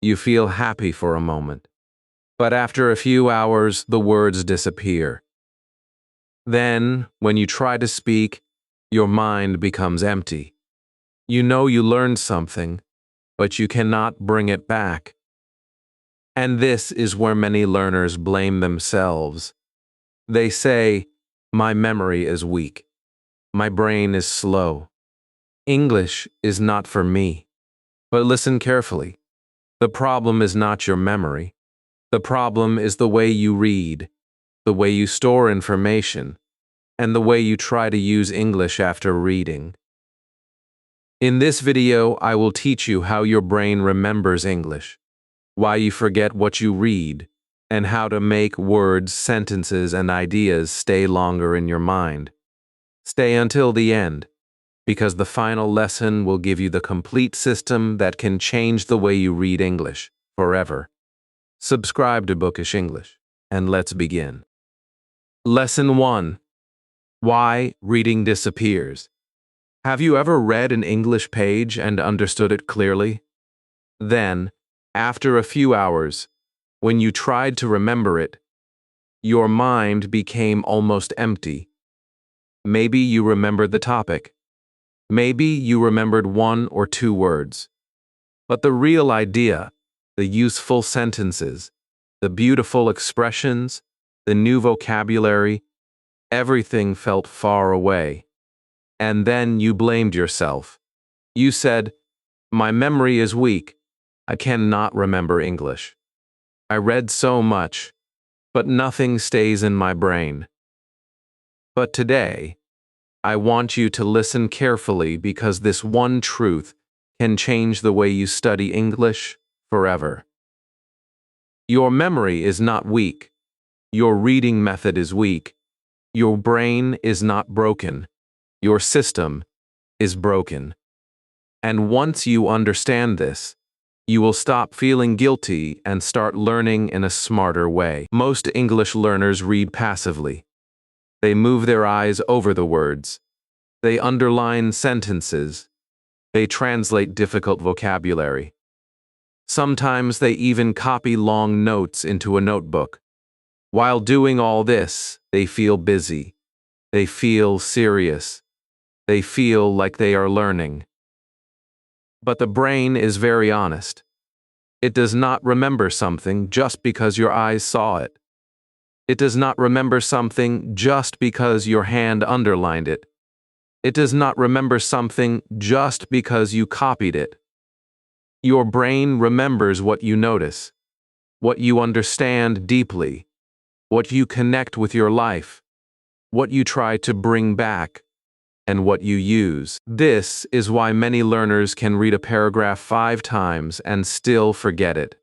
You feel happy for a moment. But after a few hours, the words disappear. Then, when you try to speak, your mind becomes empty. You know you learned something, but you cannot bring it back. And this is where many learners blame themselves. They say, "My memory is weak. My brain is slow. English is not for me." But listen carefully. The problem is not your memory. The problem is the way you read, the way you store information, and the way you try to use English after reading. In this video, I will teach you how your brain remembers English, why you forget what you read, and how to make words, sentences, and ideas stay longer in your mind. Stay until the end, because the final lesson will give you the complete system that can change the way you read English forever. Subscribe to Bookish English, and let's begin. Lesson 1. Why reading disappears. Have you ever read an English page and understood it clearly? Then, after a few hours, when you tried to remember it, your mind became almost empty. Maybe you remembered the topic. Maybe you remembered one or two words. But the real idea, the useful sentences, the beautiful expressions, the new vocabulary, everything felt far away. And then you blamed yourself. You said, "My memory is weak. I cannot remember English. I read so much, but nothing stays in my brain." But today, I want you to listen carefully because this one truth can change the way you study English forever. Your memory is not weak. Your reading method is weak. Your brain is not broken. Your system is broken. And once you understand this, you will stop feeling guilty and start learning in a smarter way. Most English learners read passively. They move their eyes over the words. They underline sentences. They translate difficult vocabulary. Sometimes they even copy long notes into a notebook. While doing all this, they feel busy. They feel serious. They feel like they are learning. But the brain is very honest. It does not remember something just because your eyes saw it. It does not remember something just because your hand underlined it. It does not remember something just because you copied it. Your brain remembers what you notice, what you understand deeply, what you connect with your life, what you try to bring back, and what you use. This is why many learners can read a paragraph 5 times and still forget it.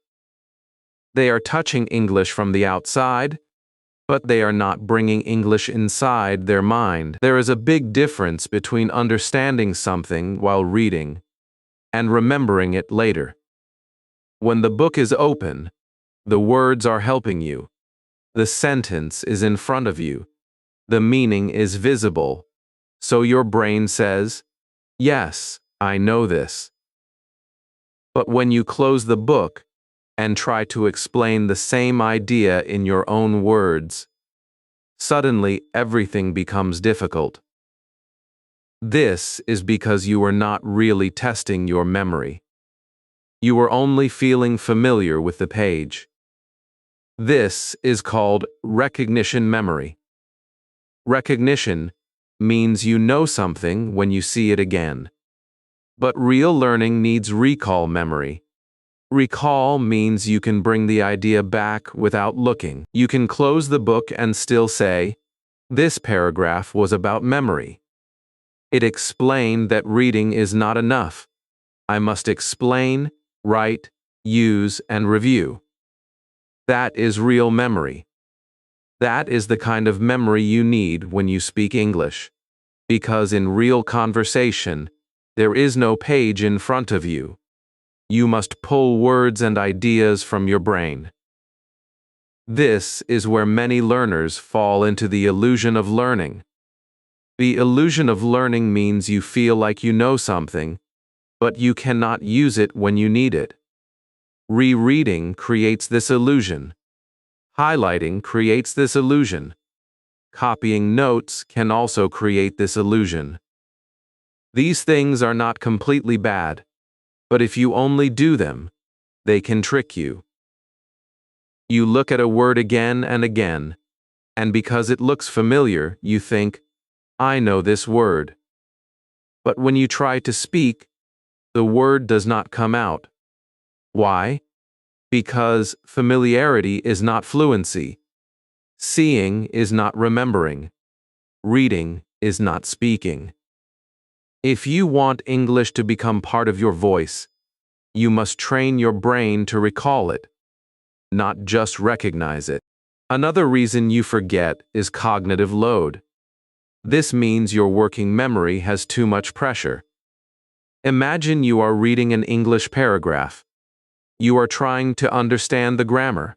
They are touching English from the outside, but they are not bringing English inside their mind. There is a big difference between understanding something while reading and remembering it later. When the book is open, the words are helping you. The sentence is in front of you. The meaning is visible. So your brain says, "Yes, I know this." But when you close the book and try to explain the same idea in your own words, suddenly everything becomes difficult. This is because you are not really testing your memory. You are only feeling familiar with the page. This is called recognition memory. Recognition means you know something when you see it again. But real learning needs recall memory. Recall means you can bring the idea back without looking. You can close the book and still say, "This paragraph was about memory. It explained that reading is not enough. I must explain, write, use, and review." That is real memory. That is the kind of memory you need when you speak English. Because in real conversation, there is no page in front of you. You must pull words and ideas from your brain. This is where many learners fall into the illusion of learning. The illusion of learning means you feel like you know something, but you cannot use it when you need it. Rereading creates this illusion. Highlighting creates this illusion. Copying notes can also create this illusion. These things are not completely bad, but if you only do them, they can trick you. You look at a word again and again, and because it looks familiar, you think, I know this word. But when you try to speak, the word does not come out. Why? Because familiarity is not fluency. Seeing is not remembering. Reading is not speaking. If you want English to become part of your voice, you must train your brain to recall it, not just recognize it. Another reason you forget is cognitive load. This means your working memory has too much pressure. Imagine you are reading an English paragraph. You are trying to understand the grammar.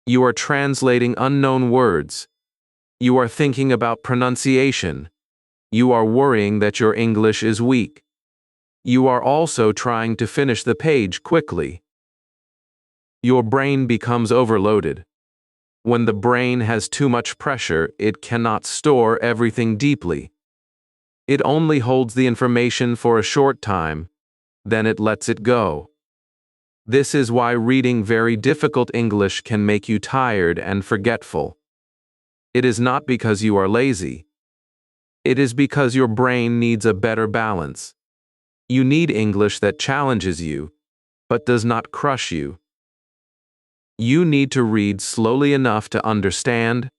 You are translating unknown words. You are thinking about pronunciation. You are worrying that your English is weak. You are also trying to finish the page quickly. Your brain becomes overloaded. When the brain has too much pressure, it cannot store everything deeply. It only holds the information for a short time, then it lets it go. This is why reading very difficult English can make you tired and forgetful. It is not because you are lazy. It is because your brain needs a better balance. You need English that challenges you, but does not crush you. You need to read slowly enough to understand,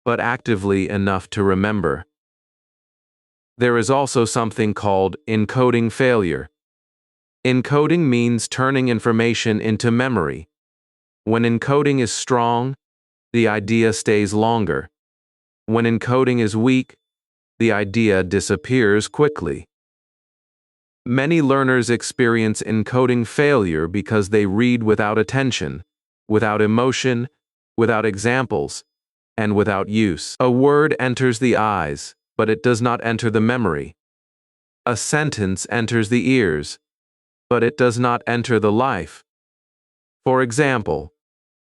but actively enough to remember. There is also something called encoding failure. Encoding means turning information into memory. When encoding is strong, the idea stays longer. When encoding is weak, the idea disappears quickly. Many learners experience encoding failure because they read without attention, without emotion, without examples, and without use. A word enters the eyes, but it does not enter the memory. A sentence enters the ears, but it does not enter the life. For example,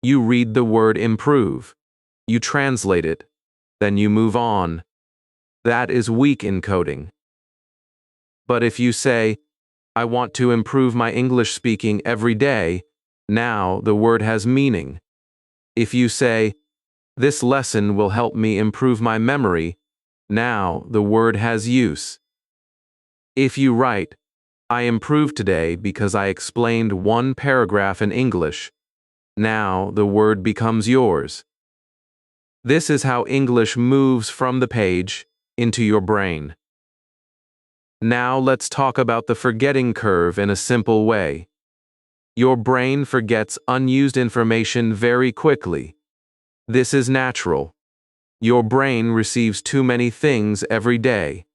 you read the word improve, you translate it, then you move on. That is weak encoding. But if you say, I want to improve my English speaking every day, now the word has meaning. If you say, this lesson will help me improve my memory, now the word has use. If you write, I improved today because I explained one paragraph in English, now the word becomes yours. This is how English moves from the page into your brain. Now let's talk about the forgetting curve in a simple way. Your brain forgets unused information very quickly. This is natural. Your brain receives too many things every day.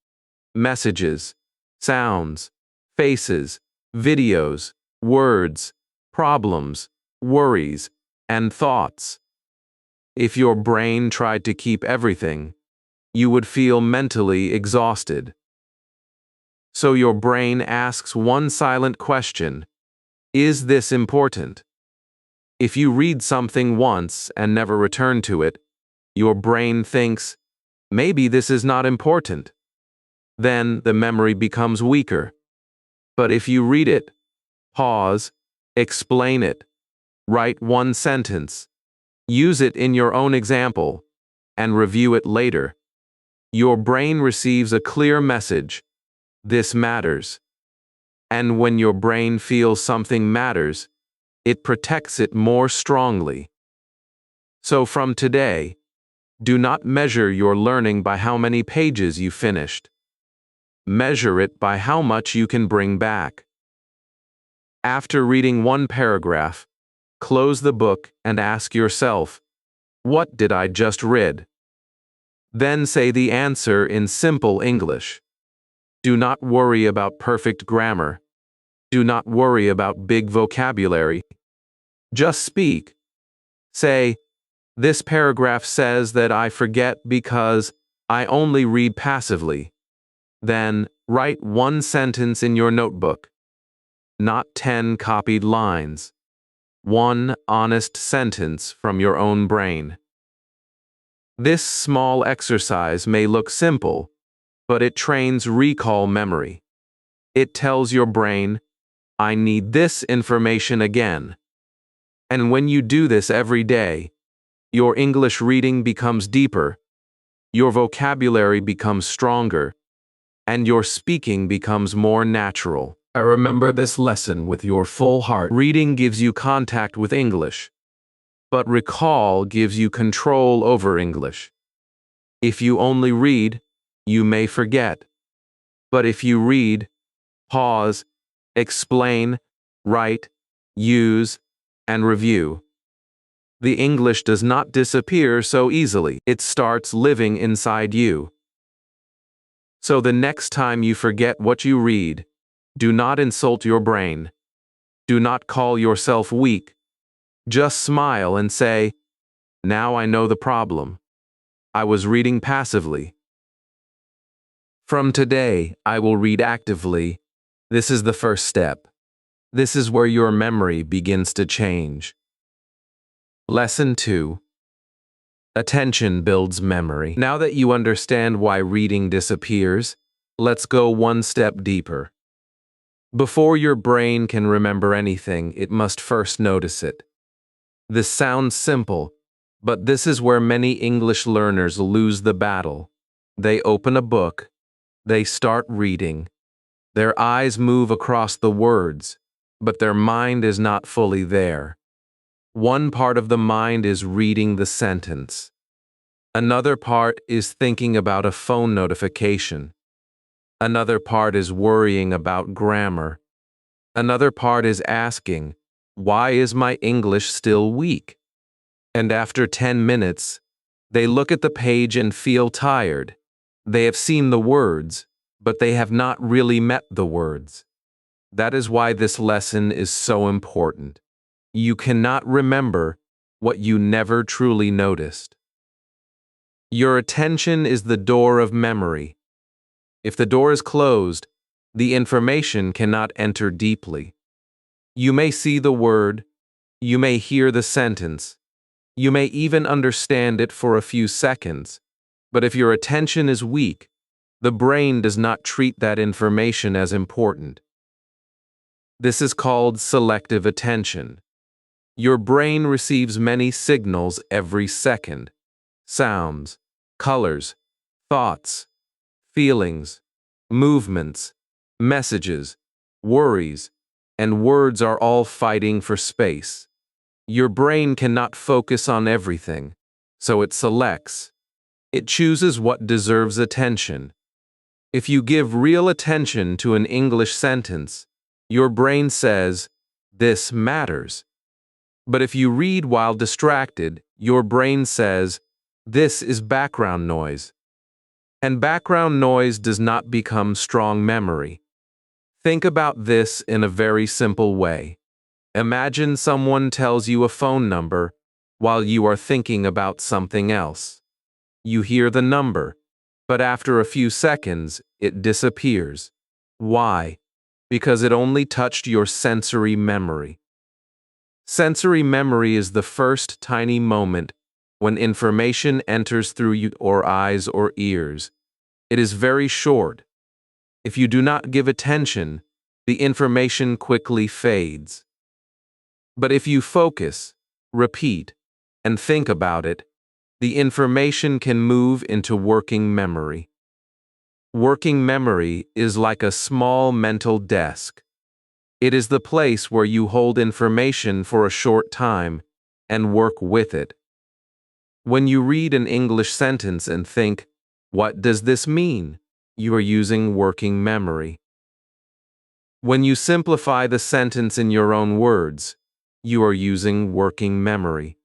Messages, sounds, faces, videos, words, problems, worries, and thoughts. If your brain tried to keep everything, you would feel mentally exhausted. So your brain asks one silent question: is this important? If you read something once and never return to it, your brain thinks, maybe this is not important. Then the memory becomes weaker. But if you read it, pause, explain it, write one sentence, use it in your own example, and review it later, your brain receives a clear message: this matters. And when your brain feels something matters, it protects it more strongly. So from today, do not measure your learning by how many pages you finished. Measure it by how much you can bring back. After reading one paragraph, close the book and ask yourself, what did I just read? Then say the answer in simple English. Do not worry about perfect grammar. Do not worry about big vocabulary. Just speak. Say, this paragraph says that I forget because I only read passively. Then write one sentence in your notebook, not 10 copied lines. one honest sentence from your own brain. This small exercise may look simple, but it trains recall memory. It tells your brain, I need this information again. And when you do this every day, your English reading becomes deeper, your vocabulary becomes stronger, and your speaking becomes more natural. I remember this lesson with your full heart. Reading gives you contact with English, but recall gives you control over English. If you only read, you may forget. But if you read, pause, explain, write, use, and review, the English does not disappear so easily. It starts living inside you. So the next time you forget what you read, do not insult your brain. Do not call yourself weak. Just smile and say, now I know the problem. I was reading passively. From today, I will read actively. This is the first step. This is where your memory begins to change. Lesson 2. Attention builds memory. Now that you understand why reading disappears, let's go one step deeper. Before your brain can remember anything, it must first notice it. This sounds simple, but this is where many English learners lose the battle. They open a book, they start reading. Their eyes move across the words, but their mind is not fully there. One part of the mind is reading the sentence. Another part is thinking about a phone notification. Another part is worrying about grammar. Another part is asking, why is my English still weak? And after 10 minutes, they look at the page and feel tired. They have seen the words, but they have not really met the words. That is why this lesson is so important. You cannot remember what you never truly noticed. Your attention is the door of memory. If the door is closed, the information cannot enter deeply. You may see the word, you may hear the sentence, you may even understand it for a few seconds, but if your attention is weak, the brain does not treat that information as important. This is called selective attention. Your brain receives many signals every second: sounds, colors, thoughts, feelings, movements, messages, worries, and words are all fighting for space. Your brain cannot focus on everything, so it selects. It chooses what deserves attention. If you give real attention to an English sentence, your brain says, this matters. But if you read while distracted, your brain says, this is background noise. And background noise does not become strong memory. Think about this in a very simple way. Imagine someone tells you a phone number while you are thinking about something else. You hear the number, but after a few seconds, it disappears. Why? Because it only touched your sensory memory. Sensory memory is the first tiny moment when information enters through your eyes or ears. It is very short. If you do not give attention, the information quickly fades. But if you focus, repeat, and think about it, the information can move into working memory. Working memory is like a small mental desk. It is the place where you hold information for a short time and work with it. When you read an English sentence and think, what does this mean? You are using working memory. When you simplify the sentence in your own words, you are using working memory.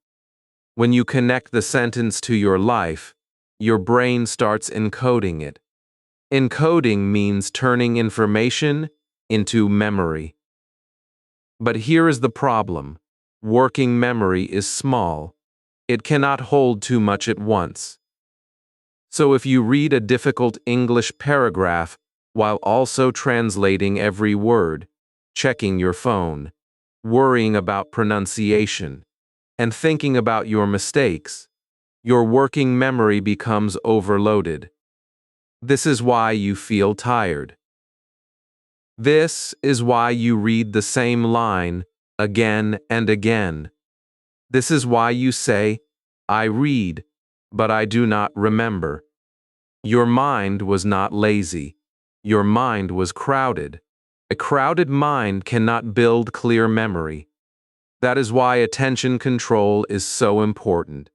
When you connect the sentence to your life, your brain starts encoding it. Encoding means turning information into memory. But here is the problem. Working memory is small. It cannot hold too much at once. So if you read a difficult English paragraph while also translating every word, checking your phone, worrying about pronunciation, and thinking about your mistakes, your working memory becomes overloaded. This is why you feel tired. This is why you read the same line again and again. This is why you say, I read, but I do not remember. Your mind was not lazy. Your mind was crowded. A crowded mind cannot build clear memory. That is why attention control is so important.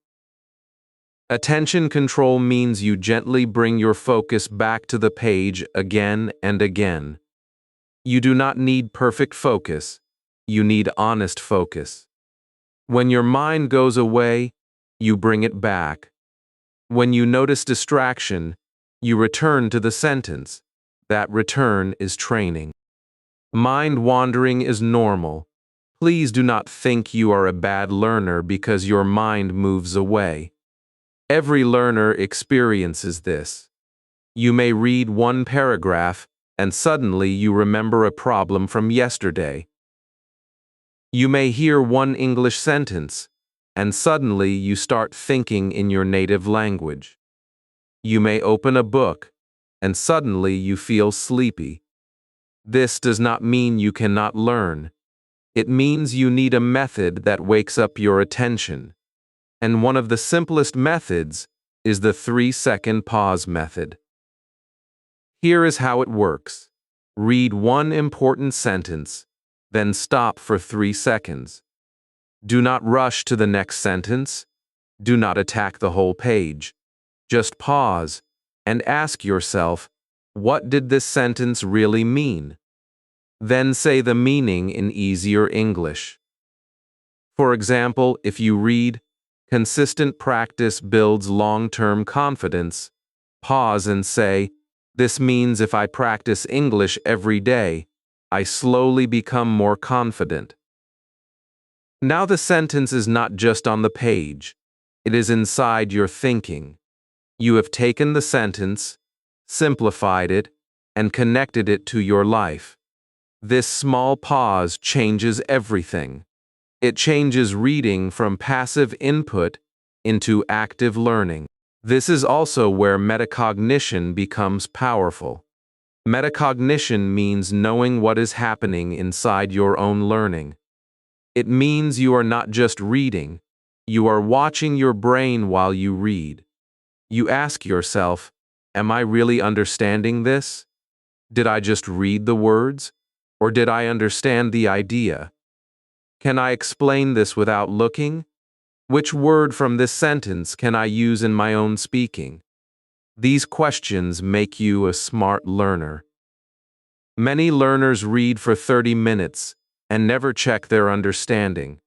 Attention control means you gently bring your focus back to the page again and again. You do not need perfect focus. You need honest focus. When your mind goes away, you bring it back. When you notice distraction, you return to the sentence. That return is training. Mind wandering is normal. Please do not think you are a bad learner because your mind moves away. Every learner experiences this. You may read one paragraph and suddenly you remember a problem from yesterday. You may hear one English sentence and suddenly you start thinking in your native language. You may open a book and suddenly you feel sleepy. This does not mean you cannot learn. It means you need a method that wakes up your attention. And one of the simplest methods is the 3-second pause method. Here is how it works. Read one important sentence, then stop for 3 seconds. Do not rush to the next sentence. Do not attack the whole page. Just pause and ask yourself, what did this sentence really mean? Then say the meaning in easier English. For example, if you read, consistent practice builds long-term confidence, pause and say, this means if I practice English every day, I slowly become more confident. Now the sentence is not just on the page, it is inside your thinking. You have taken the sentence, simplified it, and connected it to your life. This small pause changes everything. It changes reading from passive input into active learning. This is also where metacognition becomes powerful. Metacognition means knowing what is happening inside your own learning. It means you are not just reading, you are watching your brain while you read. You ask yourself, am I really understanding this? Did I just read the words? Or did I understand the idea? Can I explain this without looking? Which word from this sentence can I use in my own speaking? These questions make you a smart learner. Many learners read for 30 minutes and never check their understanding.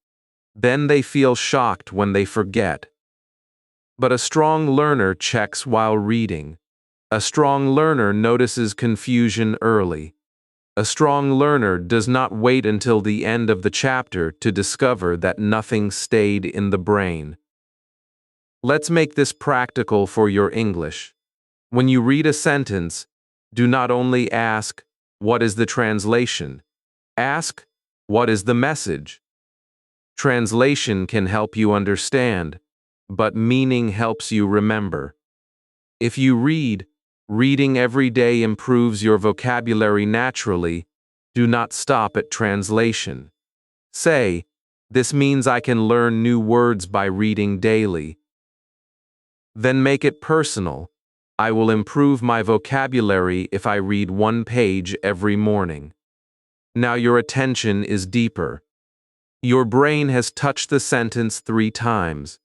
Then they feel shocked when they forget. But a strong learner checks while reading. A strong learner notices confusion early. A strong learner does not wait until the end of the chapter to discover that nothing stayed in the brain. Let's make this practical for your English. When you read a sentence, do not only ask, what is the translation? Ask, what is the message? Translation can help you understand, but meaning helps you remember. If you read, reading every day improves your vocabulary naturally. Do not stop at translation. Say, this means I can learn new words by reading daily. Then make it personal. I will improve my vocabulary if I read one page every morning. Now your attention is deeper. Your brain has touched the sentence 3 times.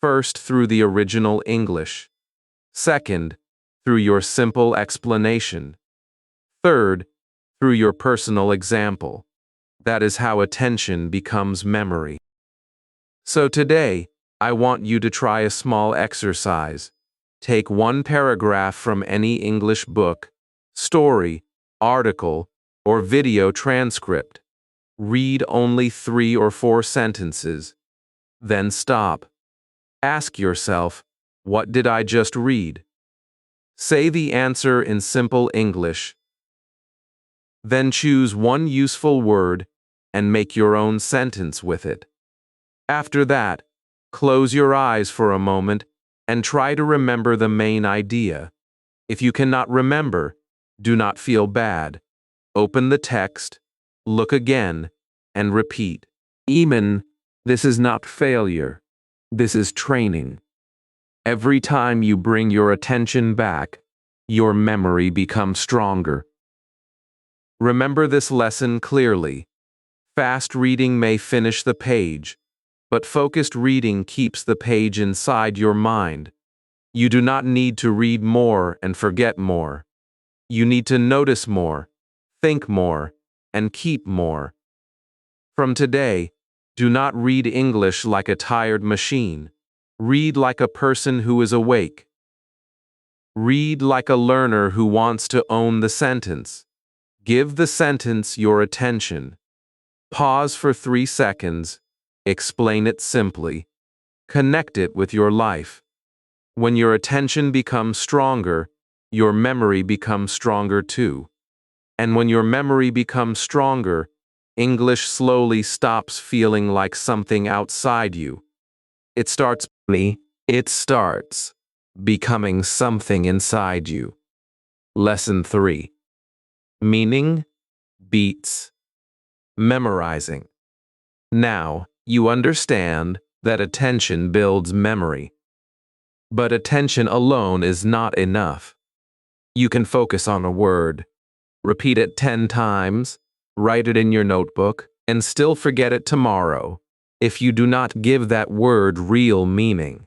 First, through the original English. Second, through your simple explanation. Third, through your personal example. That is how attention becomes memory. So today, I want you to try a small exercise. Take one paragraph from any English book, story, article, or video transcript. Read only 3 or 4 sentences. Then stop. Ask yourself, what did I just read? Say the answer in simple English. Then choose one useful word and make your own sentence with it. After that, close your eyes for a moment and try to remember the main idea. If you cannot remember, do not feel bad. Open the text, look again, and repeat. This is not failure. This is training. Every time you bring your attention back, your memory becomes stronger. Remember this lesson clearly. Fast reading may finish the page, but focused reading keeps the page inside your mind. You do not need to read more and forget more. You need to notice more, think more, and keep more. From today, do not read English like a tired machine. Read like a person who is awake. Read like a learner who wants to own the sentence. Give the sentence your attention. Pause for 3 seconds. Explain it simply. Connect it with your life. When your attention becomes stronger, your memory becomes stronger too. And when your memory becomes stronger, English slowly stops feeling like something outside you. It starts becoming something inside you. Lesson 3. Meaning beats memorizing. Now, you understand that attention builds memory. But attention alone is not enough. You can focus on a word, repeat it 10 times, write it in your notebook, and still forget it tomorrow if you do not give that word real meaning.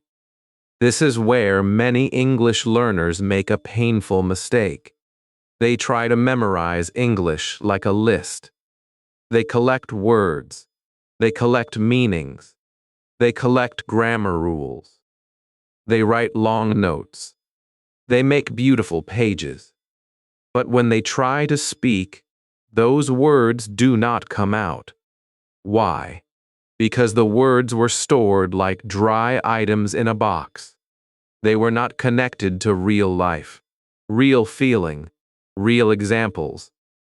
This is where many English learners make a painful mistake. They try to memorize English like a list. They collect words. They collect meanings. They collect grammar rules. They write long notes. They make beautiful pages. But when they try to speak, those words do not come out. Why? Because the words were stored like dry items in a box. They were not connected to real life, real feeling, real examples,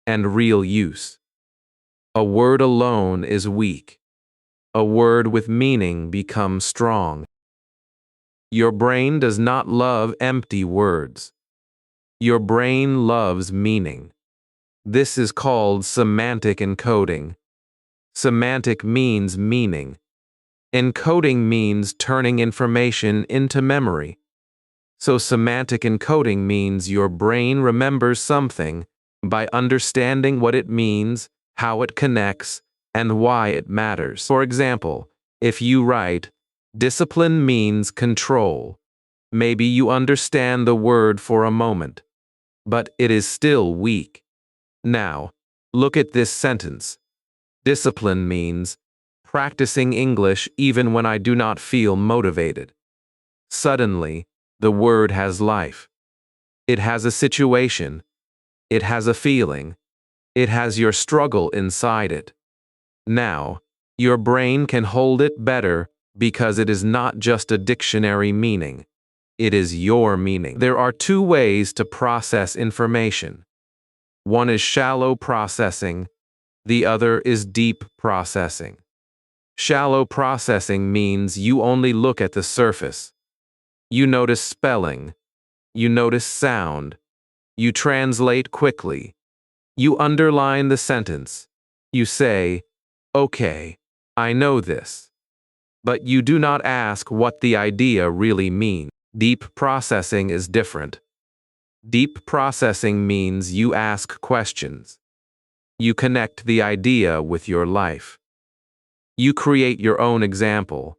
and real use. A word alone is weak. A word with meaning becomes strong. Your brain does not love empty words. Your brain loves meaning. This is called semantic encoding. Semantic means meaning. Encoding means turning information into memory. So semantic encoding means your brain remembers something by understanding what it means, how it connects, and why it matters. For example, if you write, discipline means control, maybe you understand the word for a moment, but it is still weak. Now, look at this sentence. Discipline means practicing English even when I do not feel motivated. Suddenly, the word has life. It has a situation. It has a feeling. It has your struggle inside it. Now, your brain can hold it better because it is not just a dictionary meaning. It is your meaning. There are 2 ways to process information. One is shallow processing. The other is deep processing. Shallow processing means you only look at the surface. You notice spelling. You notice sound. You translate quickly. You underline the sentence. You say, okay, I know this. But you do not ask what the idea really means. Deep processing is different. Deep processing means you ask questions. You connect the idea with your life. You create your own example.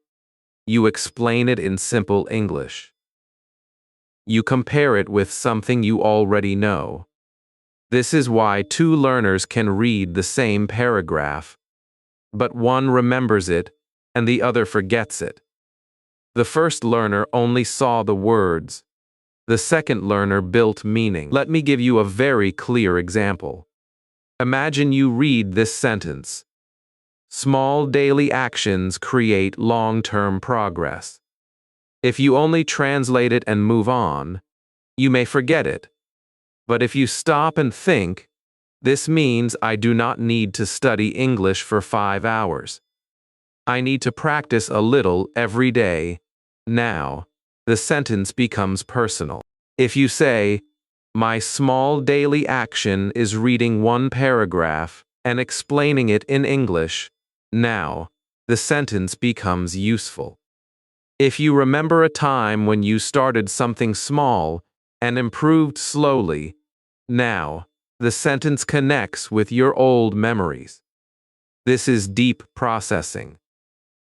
You explain it in simple English. You compare it with something you already know. This is why 2 learners can read the same paragraph, but one remembers it and the other forgets it. The first learner only saw the words. The second learner built meaning. Let me give you a very clear example. Imagine you read this sentence. Small daily actions create long-term progress. If you only translate it and move on, you may forget it. But if you stop and think, This means I do not need to study English for 5 hours. I need to practice a little every day. Now, the sentence becomes personal. If you say, "My small daily action is reading one paragraph and explaining it in English," now, the sentence becomes useful. If you remember a time when you started something small and improved slowly, now, the sentence connects with your old memories. This is deep processing.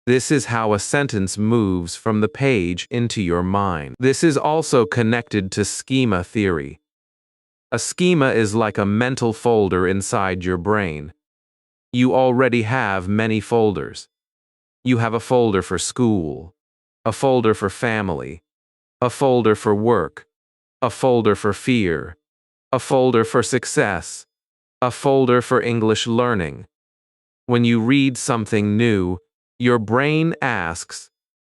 This is how a sentence moves from the page into your mind. This is also connected to schema theory. A schema is like a mental folder inside your brain. You already have many folders. You have a folder for school, a folder for family, a folder for work, a folder for fear, a folder for success, a folder for English learning. When you read something new, your brain asks,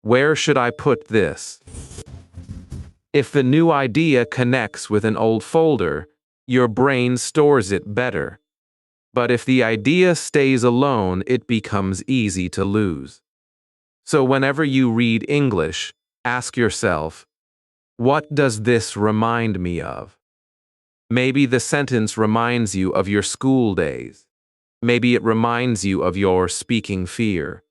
"Where should I put this?" If the new idea connects with an old folder, your brain stores it better. But if the idea stays alone, it becomes easy to lose. So whenever you read English, ask yourself, what does this remind me of? Maybe the sentence reminds you of your school days. Maybe it reminds you of your speaking fear.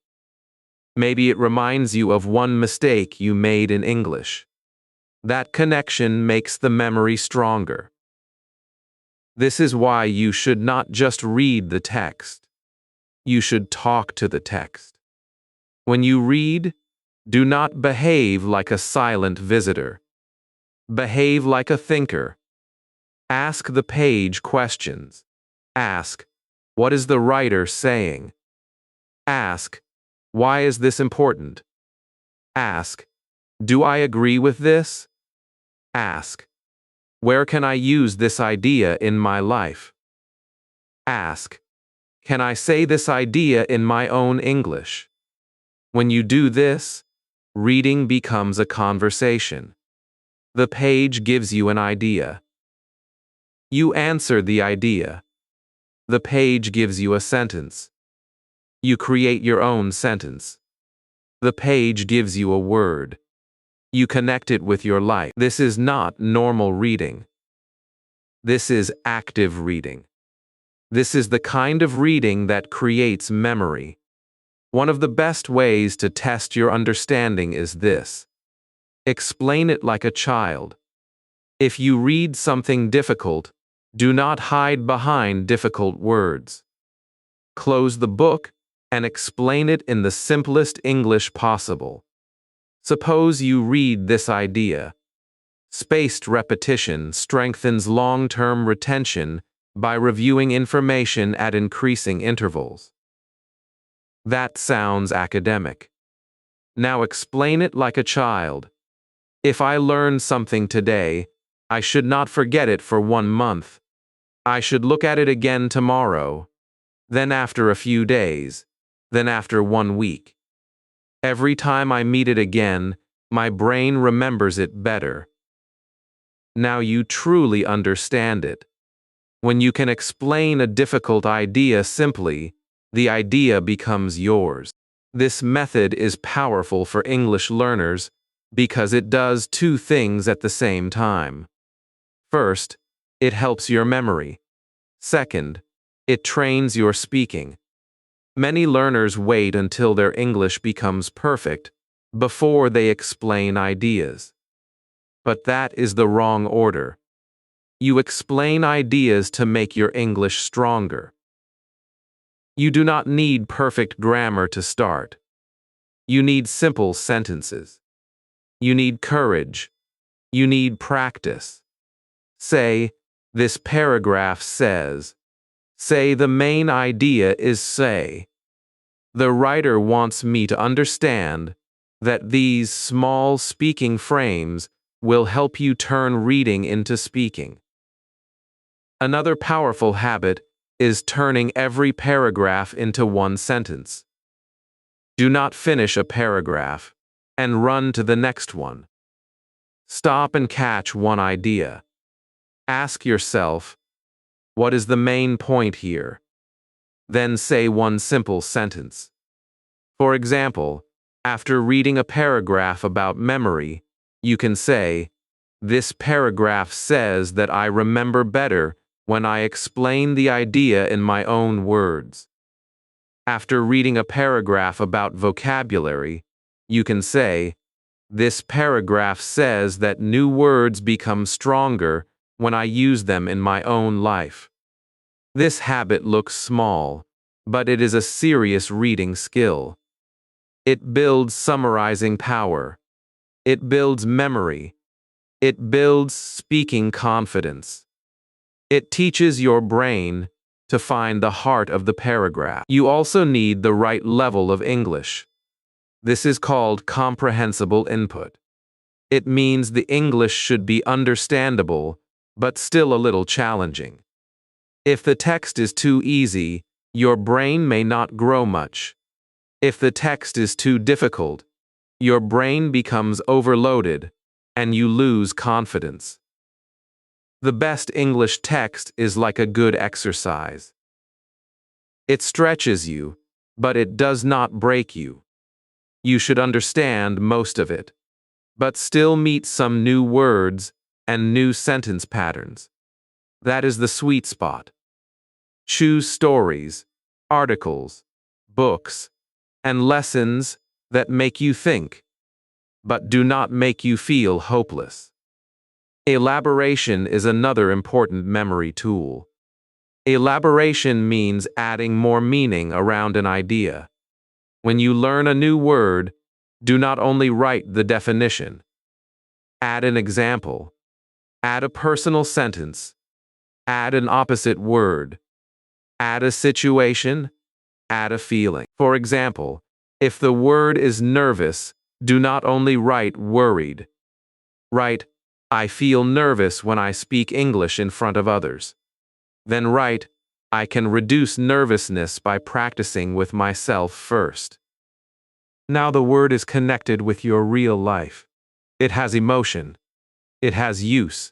Maybe it reminds you of one mistake you made in English. That connection makes the memory stronger. This is why you should not just read the text. You should talk to the text. When you read, do not behave like a silent visitor. Behave like a thinker. Ask the page questions. Ask, what is the writer saying? Ask, why is this important? Ask, do I agree with this? Ask, where can I use this idea in my life? Ask, can I say this idea in my own English? When you do this, reading becomes a conversation. The page gives you an idea. You answer the idea. The page gives you a sentence. You create your own sentence. The page gives you a word. You connect it with your life. This is not normal reading. This is active reading. This is the kind of reading that creates memory. One of the best ways to test your understanding is this. Explain it like a child. If you read something difficult, do not hide behind difficult words. Close the book and explain it in the simplest English possible. Suppose you read this idea. Spaced repetition strengthens long-term retention by reviewing information at increasing intervals. That sounds academic. Now explain it like a child. If I learn something today, I should not forget it for 1 month. I should look at it again tomorrow, then after a few days, then after 1 week. Every time I meet it again, my brain remembers it better. Now you truly understand it. When you can explain a difficult idea simply, the idea becomes yours. This method is powerful for English learners because it does 2 things at the same time. First, it helps your memory. Second, it trains your speaking. Many learners wait until their English becomes perfect before they explain ideas. But that is the wrong order. You explain ideas to make your English stronger. You do not need perfect grammar to start. You need simple sentences. You need courage. You need practice. Say, this paragraph says. Say the main idea is say. The writer wants me to understand that these small speaking frames will help you turn reading into speaking. Another powerful habit is turning every paragraph into one sentence. Do not finish a paragraph and run to the next one. Stop and catch one idea. Ask yourself, What is the main point here? Then say one simple sentence. For example, after reading a paragraph about memory, you can say, "This paragraph says that I remember better when I explain the idea in my own words." After reading a paragraph about vocabulary, you can say, "This paragraph says that new words become stronger when I use them in my own life." This habit looks small, but it is a serious reading skill. It builds summarizing power. It builds memory. It builds speaking confidence. It teaches your brain to find the heart of the paragraph. You also need the right level of English. This is called comprehensible input. It means the English should be understandable, but still a little challenging. If the text is too easy, your brain may not grow much. If the text is too difficult, your brain becomes overloaded and you lose confidence. The best English text is like a good exercise. It stretches you, but it does not break you. You should understand most of it, but still meet some new words and new sentence patterns. That is the sweet spot. Choose stories, articles, books, and lessons that make you think, but do not make you feel hopeless. Elaboration is another important memory tool. Elaboration means adding more meaning around an idea. When you learn a new word, do not only write the definition. Add an example. Add a personal sentence. Add an opposite word. Add a situation. Add a feeling. For example, if the word is nervous, do not only write worried. Write, "I feel nervous when I speak English in front of others." Then write, "I can reduce nervousness by practicing with myself first." Now the word is connected with your real life. It has emotion. It has use.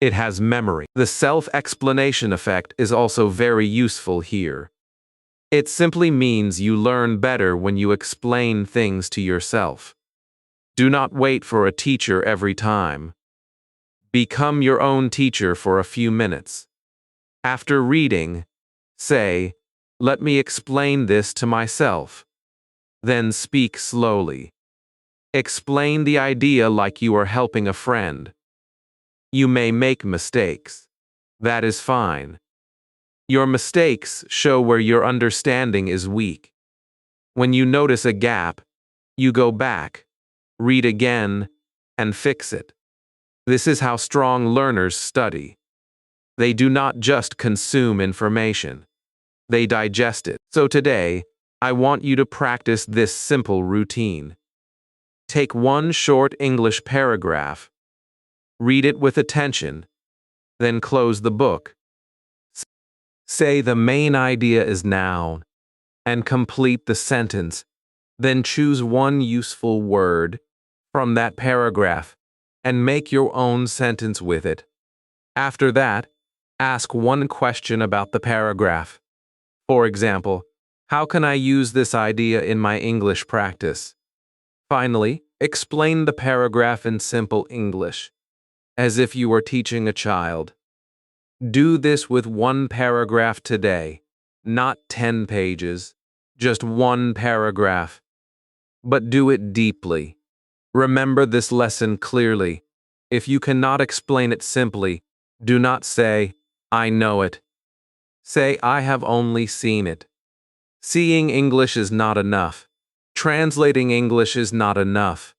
It has memory. The self-explanation effect is also very useful here. It simply means you learn better when you explain things to yourself. Do not wait for a teacher every time. Become your own teacher for a few minutes. After reading, say, "Let me explain this to myself." Then speak slowly. Explain the idea like you are helping a friend. You may make mistakes. That is fine. Your mistakes show where your understanding is weak. When you notice a gap, you go back, read again, and fix it. This is how strong learners study. They do not just consume information. They digest it. So today, I want you to practice this simple routine. Take one short English paragraph, read it with attention, then close the book. Say the main idea is now, and complete the sentence. Then choose one useful word from that paragraph and make your own sentence with it. After that, ask one question about the paragraph. For example, how can I use this idea in my English practice? Finally, explain the paragraph in simple English, as if you were teaching a child. Do this with one paragraph today, not 10 pages, just one paragraph. But do it deeply. Remember this lesson clearly. If you cannot explain it simply, do not say, "I know it." Say, "I have only seen it." Seeing English is not enough. Translating English is not enough.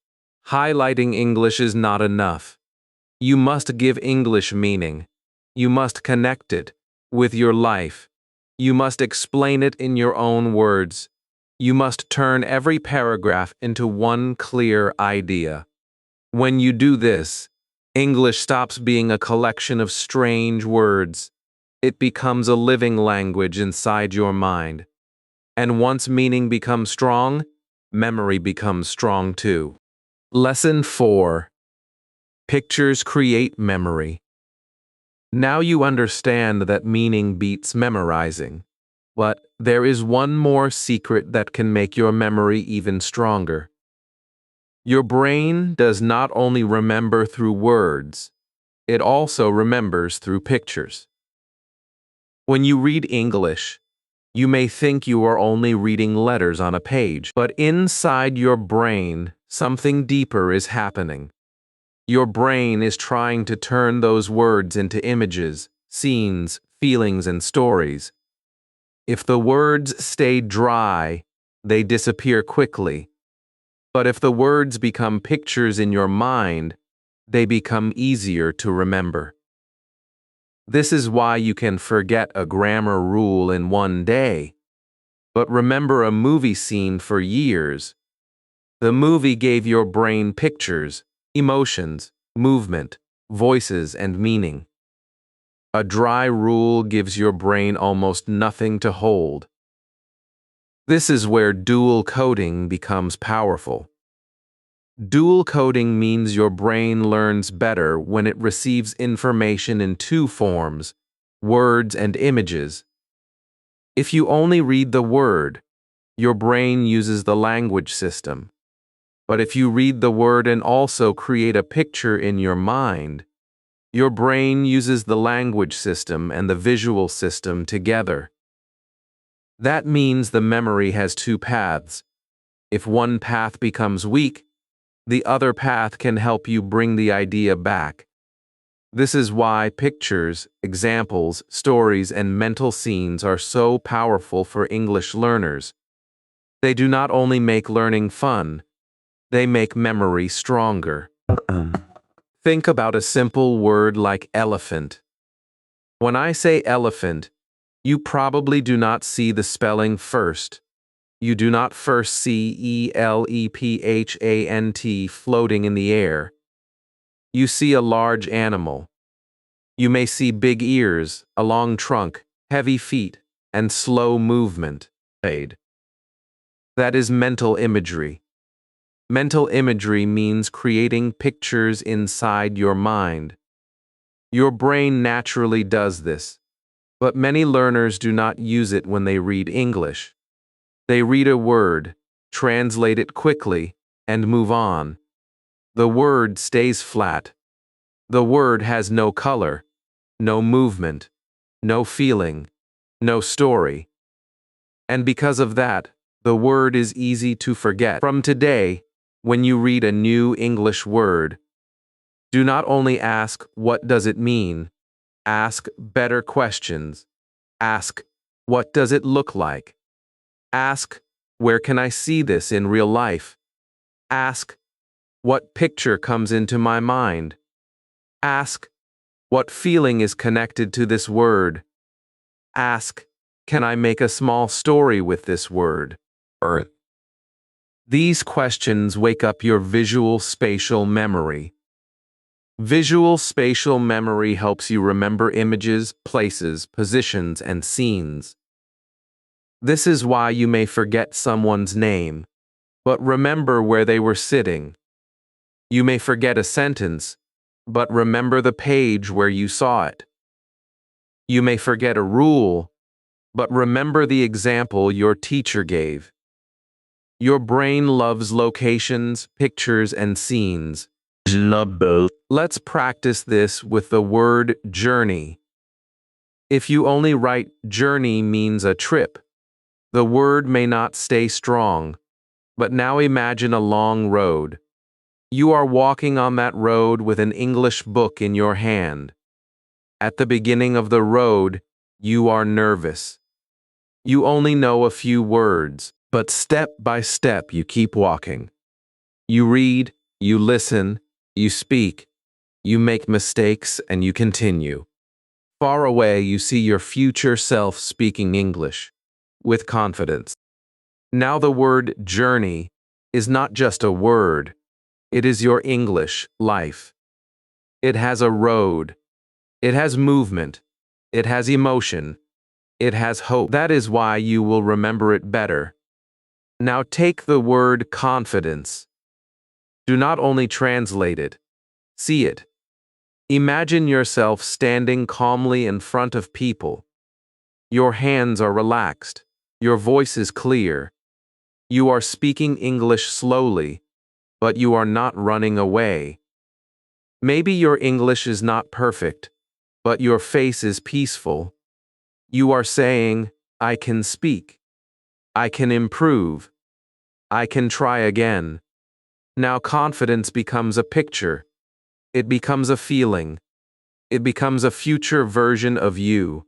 Highlighting English is not enough. You must give English meaning. You must connect it with your life. You must explain it in your own words. You must turn every paragraph into one clear idea. When you do this, English stops being a collection of strange words. It becomes a living language inside your mind. And once meaning becomes strong, memory becomes strong too. Lesson 4. Pictures create memory. Now you understand that meaning beats memorizing. But there is one more secret that can make your memory even stronger. Your brain does not only remember through words, it also remembers through pictures. When you read English, you may think you are only reading letters on a page, but inside your brain, something deeper is happening. Your brain is trying to turn those words into images, scenes, feelings, and stories. If the words stay dry, they disappear quickly. But if the words become pictures in your mind, they become easier to remember. This is why you can forget a grammar rule in one day, but remember a movie scene for years. The movie gave your brain pictures, emotions, movement, voices, and meaning. A dry rule gives your brain almost nothing to hold. This is where dual coding becomes powerful. Dual coding means your brain learns better when it receives information in two forms, words and images. If you only read the word, your brain uses the language system. But if you read the word and also create a picture in your mind, your brain uses the language system and the visual system together. That means the memory has two paths. If one path becomes weak, the other path can help you bring the idea back. This is why pictures, examples, stories, and mental scenes are so powerful for English learners. They do not only make learning fun, they make memory stronger. Think about a simple word like elephant. When I say elephant, you probably do not see the spelling first. You do not first see ELEPHANT floating in the air. You see a large animal. You may see big ears, a long trunk, heavy feet, and slow movement. That is mental imagery. Mental imagery means creating pictures inside your mind. Your brain naturally does this, but many learners do not use it when they read English. They read a word, translate it quickly, and move on. The word stays flat. The word has no color, no movement, no feeling, no story. And because of that, the word is easy to forget. From today, when you read a new English word, do not only ask, "What does it mean?" Ask better questions. Ask, "What does it look like?" Ask, "Where can I see this in real life?" Ask, "What picture comes into my mind?" Ask, "What feeling is connected to this word?" Ask, "Can I make a small story with this word?" These questions wake up your visual spatial memory. Visual spatial memory helps you remember images, places, positions, and scenes. This is why you may forget someone's name, but remember where they were sitting. You may forget a sentence, but remember the page where you saw it. You may forget a rule, but remember the example your teacher gave. Your brain loves locations, pictures, and scenes. Love both. Let's practice this with the word journey. If you only write journey means a trip, the word may not stay strong. But now imagine a long road. You are walking on that road with an English book in your hand. At the beginning of the road, you are nervous. You only know a few words, but step by step you keep walking. You read, you listen, you speak, you make mistakes, and you continue. Far away, you see your future self speaking English with confidence. Now the word journey is not just a word. It is your English life. It has a road. It has movement. It has emotion. It has hope. That is why you will remember it better. Now take the word confidence. Do not only translate it, see it. Imagine yourself standing calmly in front of people. Your hands are relaxed. Your voice is clear. You are speaking English slowly, but you are not running away. Maybe your English is not perfect, but your face is peaceful. You are saying, I can speak. I can improve. I can try again. Now confidence becomes a picture. It becomes a feeling. It becomes a future version of you.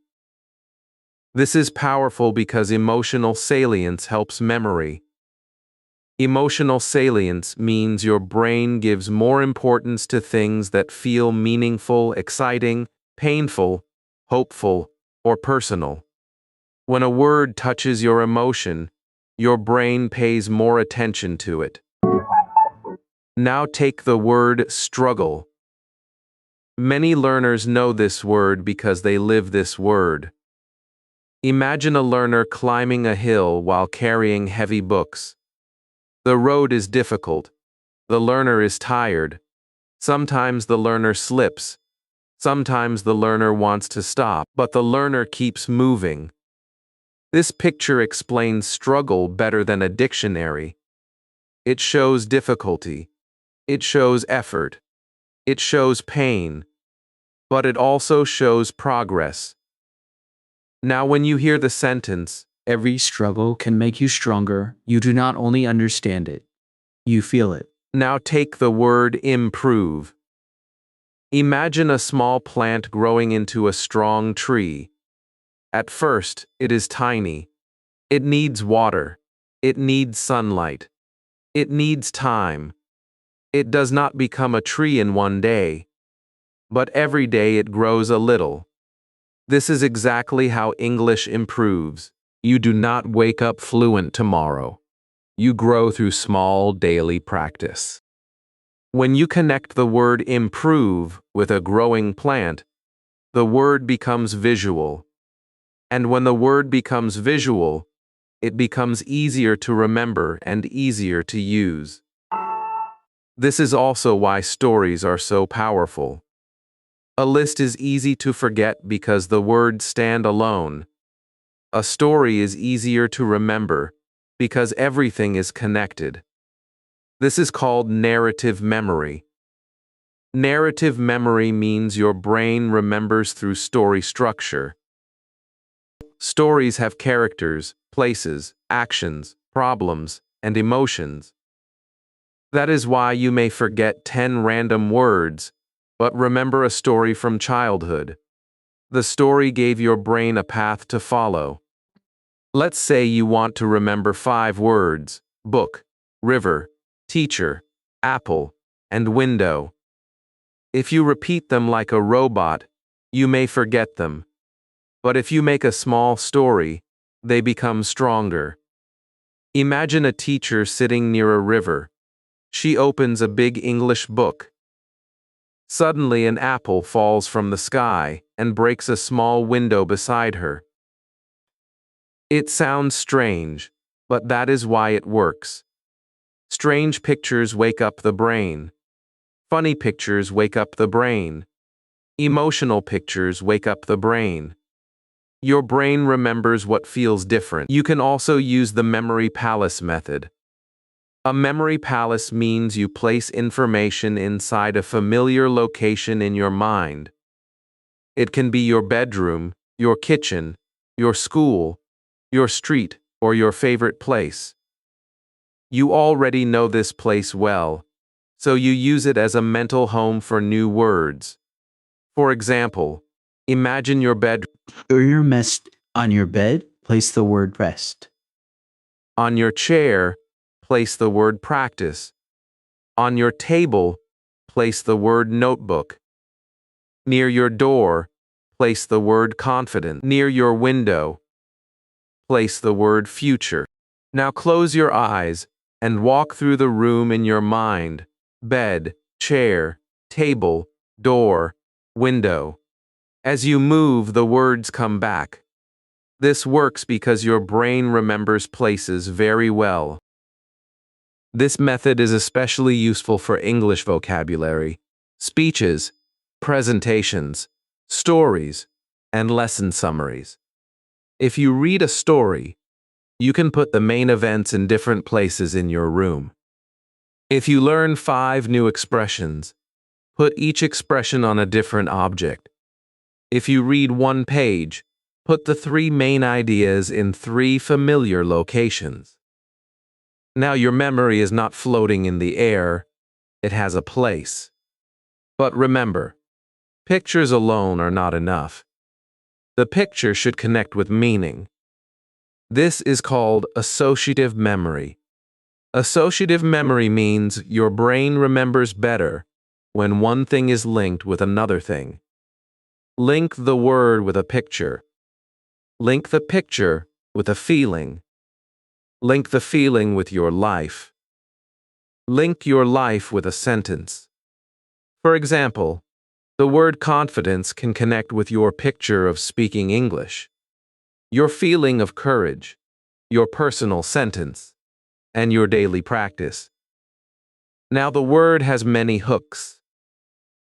This is powerful because emotional salience helps memory. Emotional salience means your brain gives more importance to things that feel meaningful, exciting, painful, hopeful, or personal. When a word touches your emotion, your brain pays more attention to it. Now take the word struggle. Many learners know this word because they live this word. Imagine a learner climbing a hill while carrying heavy books. The road is difficult. The learner is tired. Sometimes the learner slips. Sometimes the learner wants to stop, but the learner keeps moving. This picture explains struggle better than a dictionary. It shows difficulty. It shows effort. It shows pain. But it also shows progress. Now when you hear the sentence, Every struggle can make you stronger, you do not only understand it, you feel it. now take the word improve. Imagine a small plant growing into a strong tree. At first, it is tiny. It needs water. It needs sunlight. It needs time. It does not become a tree in one day, but every day it grows a little. This is exactly how English improves. You do not wake up fluent tomorrow. You grow through small daily practice. When you connect the word improve with a growing plant, the word becomes visual. And when the word becomes visual, it becomes easier to remember and easier to use. This is also why stories are so powerful. A list is easy to forget because the words stand alone. A story is easier to remember because everything is connected. This is called narrative memory. Narrative memory means your brain remembers through story structure. Stories have characters, places, actions, problems, and emotions. That is why you may forget 10 random words, but remember a story from childhood. The story gave your brain a path to follow. Let's say you want to remember 5 words: book, river, teacher, apple, and window. If you repeat them like a robot, you may forget them. But if you make a small story, they become stronger. Imagine a teacher sitting near a river. She opens a big English book. Suddenly, an apple falls from the sky and breaks a small window beside her. It sounds strange, but that is why it works. Strange pictures wake up the brain. Funny pictures wake up the brain. Emotional pictures wake up the brain. Your brain remembers what feels different. You can also use the memory palace method. A memory palace means you place information inside a familiar location in your mind. It can be your bedroom, your kitchen, your school, your street, or your favorite place. You already know this place well, so you use it as a mental home for new words. For example, imagine your bed. Or your mess on your bed, place the word rest. On your chair, place the word practice. On your table, place the word notebook. Near your door, place the word confident. Near your window, place the word future. Now close your eyes and walk through the room in your mind: bed, chair, table, door, window. As you move, the words come back. This works because your brain remembers places very well. This method is especially useful for English vocabulary, speeches, presentations, stories, and lesson summaries. If you read a story, you can put the main events in different places in your room. If you learn 5 new expressions, put each expression on a different object. If you read one page, put the 3 main ideas in 3 familiar locations. Now your memory is not floating in the air, it has a place. But remember, pictures alone are not enough. The picture should connect with meaning. This is called associative memory. Associative memory means your brain remembers better when one thing is linked with another thing. Link the word with a picture. Link the picture with a feeling. Link the feeling with your life. Link your life with a sentence. For example, the word confidence can connect with your picture of speaking English, your feeling of courage, your personal sentence, and your daily practice. Now the word has many hooks.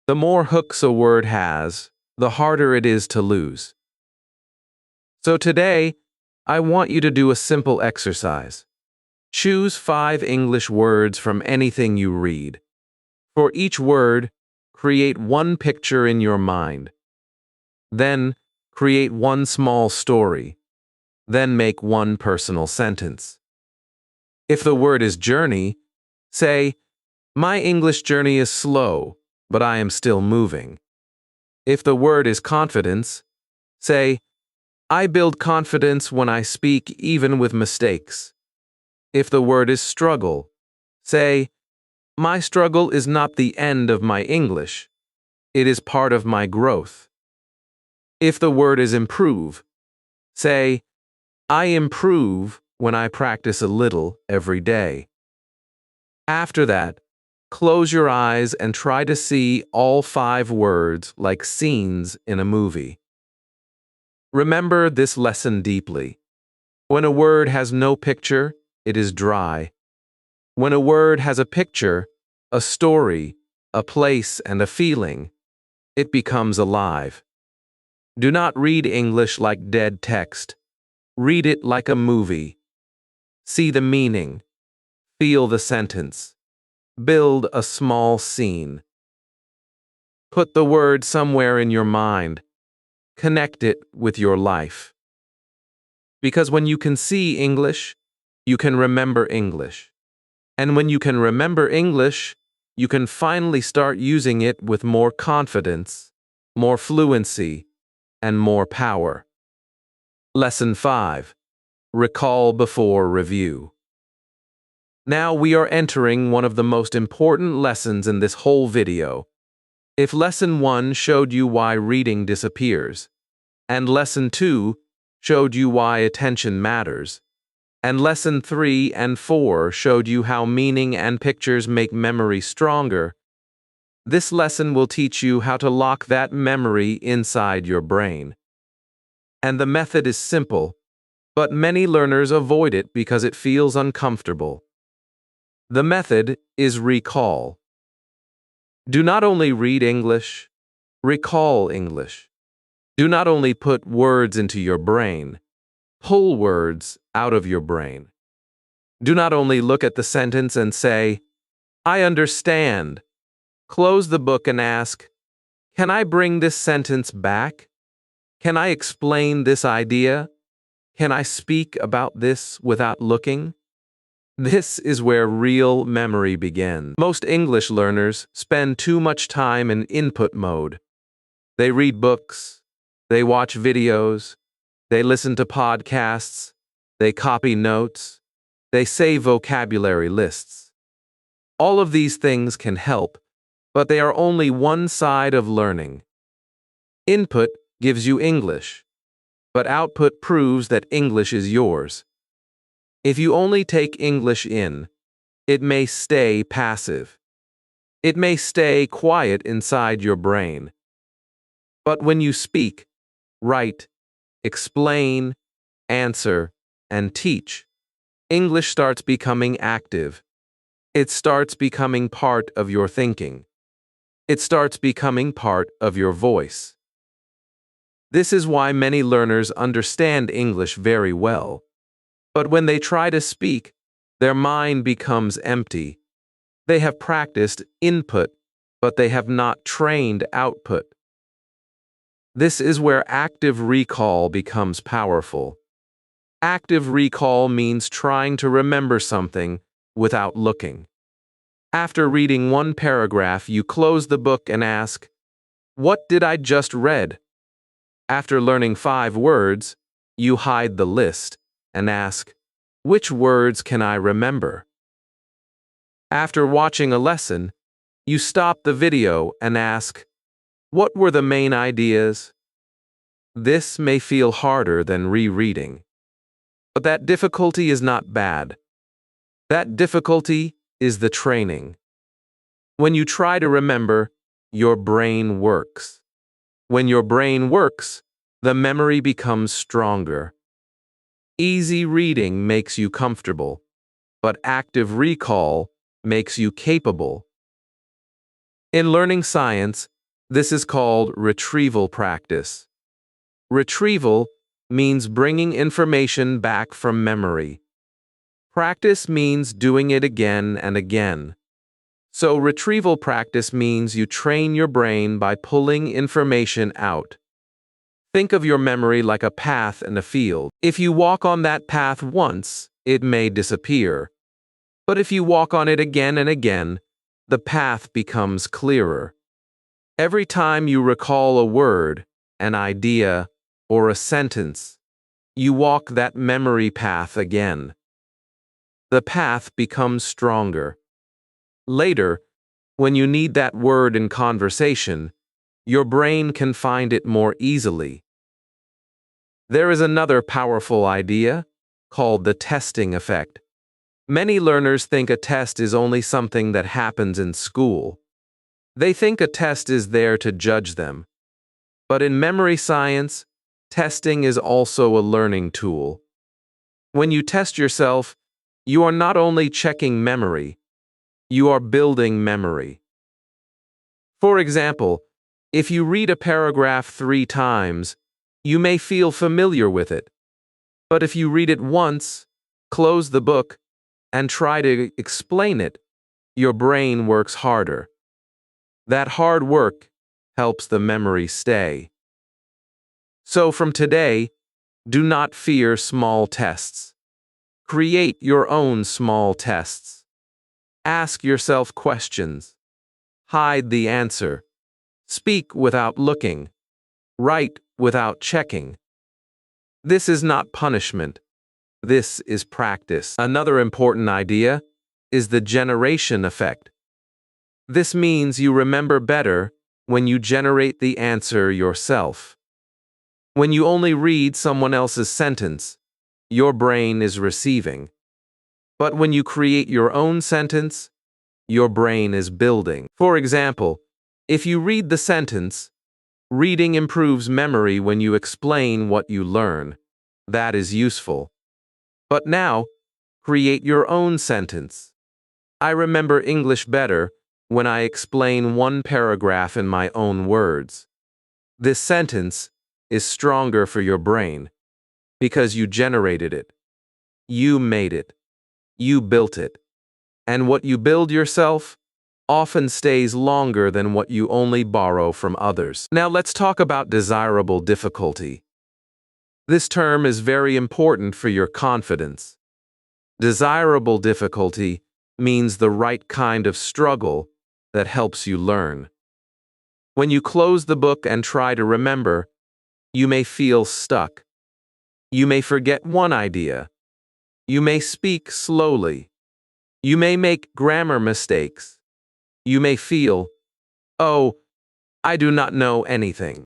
The more hooks a word has, the harder it is to lose. So today, I want you to do a simple exercise. Choose 5 English words from anything you read. For each word, create one picture in your mind. Then, create one small story. Then make one personal sentence. If the word is journey, say, "My English journey is slow, but I am still moving." If the word is confidence, say, "I build confidence when I speak even with mistakes." If the word is struggle, say, "My struggle is not the end of my English. It is part of my growth." If the word is improve, say, "I improve when I practice a little every day." After that, close your eyes and try to see all 5 words like scenes in a movie. Remember this lesson deeply. When a word has no picture, it is dry. When a word has a picture, a story, a place, and a feeling, it becomes alive. Do not read English like dead text. Read it like a movie. See the meaning. Feel the sentence. Build a small scene. Put the word somewhere in your mind. Connect it with your life. Because when you can see English, you can remember English. And when you can remember English, you can finally start using it with more confidence, more fluency, and more power. Lesson 5. Recall before review. Now we are entering one of the most important lessons in this whole video. If Lesson 1 showed you why reading disappears, and Lesson 2 showed you why attention matters, and Lesson 3 and 4 showed you how meaning and pictures make memory stronger, this lesson will teach you how to lock that memory inside your brain. And the method is simple, but many learners avoid it because it feels uncomfortable. The method is recall. Do not only read English, recall English. Do not only put words into your brain, pull words out of your brain. Do not only look at the sentence and say, "I understand." Close the book and ask, "Can I bring this sentence back? Can I explain this idea? Can I speak about this without looking?" This is where real memory begins. Most English learners spend too much time in input mode. They read books, they watch videos, they listen to podcasts, they copy notes, they say vocabulary lists. All of these things can help, but they are only one side of learning. Input gives you English, but output proves that English is yours. If you only take English in, it may stay passive. It may stay quiet inside your brain. But when you speak, write, explain, answer, and teach, English starts becoming active. It starts becoming part of your thinking. It starts becoming part of your voice. This is why many learners understand English very well. But when they try to speak, their mind becomes empty. They have practiced input, but they have not trained output. This is where active recall becomes powerful. Active recall means trying to remember something without looking. After reading one paragraph, you close the book and ask, "What did I just read?" After learning 5 words, you hide the list and ask, "Which words can I remember?" After watching a lesson, you stop the video and ask, "What were the main ideas?" This may feel harder than rereading. But that difficulty is not bad. That difficulty is the training. When you try to remember, your brain works. When your brain works, the memory becomes stronger. Easy reading makes you comfortable, but active recall makes you capable. In learning science, this is called retrieval practice. Retrieval means bringing information back from memory. Practice means doing it again and again. So retrieval practice means you train your brain by pulling information out. Think of your memory like a path in a field. If you walk on that path once, it may disappear. But if you walk on it again and again, the path becomes clearer. Every time you recall a word, an idea, or a sentence, you walk that memory path again. The path becomes stronger. Later, when you need that word in conversation, your brain can find it more easily. There is another powerful idea called the testing effect. Many learners think a test is only something that happens in school. They think a test is there to judge them. But in memory science, testing is also a learning tool. When you test yourself, you are not only checking memory, you are building memory. For example, if you read a paragraph 3 times, you may feel familiar with it. But if you read it once, close the book, and try to explain it, your brain works harder. That hard work helps the memory stay. So from today, do not fear small tests. Create your own small tests. Ask yourself questions. Hide the answer. Speak without looking. Write without checking. This is not punishment. This is practice. Another important idea is the generation effect. This means you remember better when you generate the answer yourself. When you only read someone else's sentence, your brain is receiving. But when you create your own sentence, your brain is building. For example, if you read the sentence, reading improves memory when you explain what you learn. That is useful. But now, create your own sentence. I remember English better when I explain one paragraph in my own words. This sentence is stronger for your brain because you generated it. You made it. You built it. And what you build yourself often stays longer than what you only borrow from others. Now let's talk about desirable difficulty. This term is very important for your confidence. Desirable difficulty means the right kind of struggle that helps you learn. When you close the book and try to remember, you may feel stuck. You may forget one idea. You may speak slowly. You may make grammar mistakes. You may feel, "Oh, I do not know anything."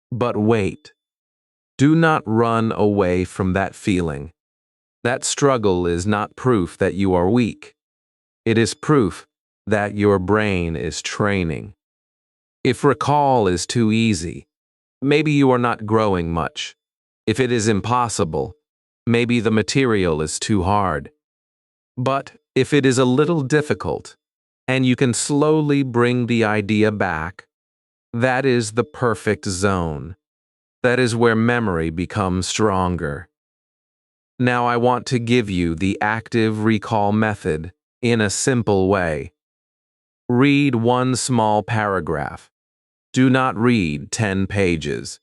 But wait. Do not run away from that feeling. That struggle is not proof that you are weak. It is proof that your brain is training. If recall is too easy, maybe you are not growing much. If it is impossible, maybe the material is too hard. But if it is a little difficult, and you can slowly bring the idea back. That is the perfect zone. That is where memory becomes stronger. Now I want to give you the active recall method in a simple way. Read one small paragraph. Do not read 10 pages.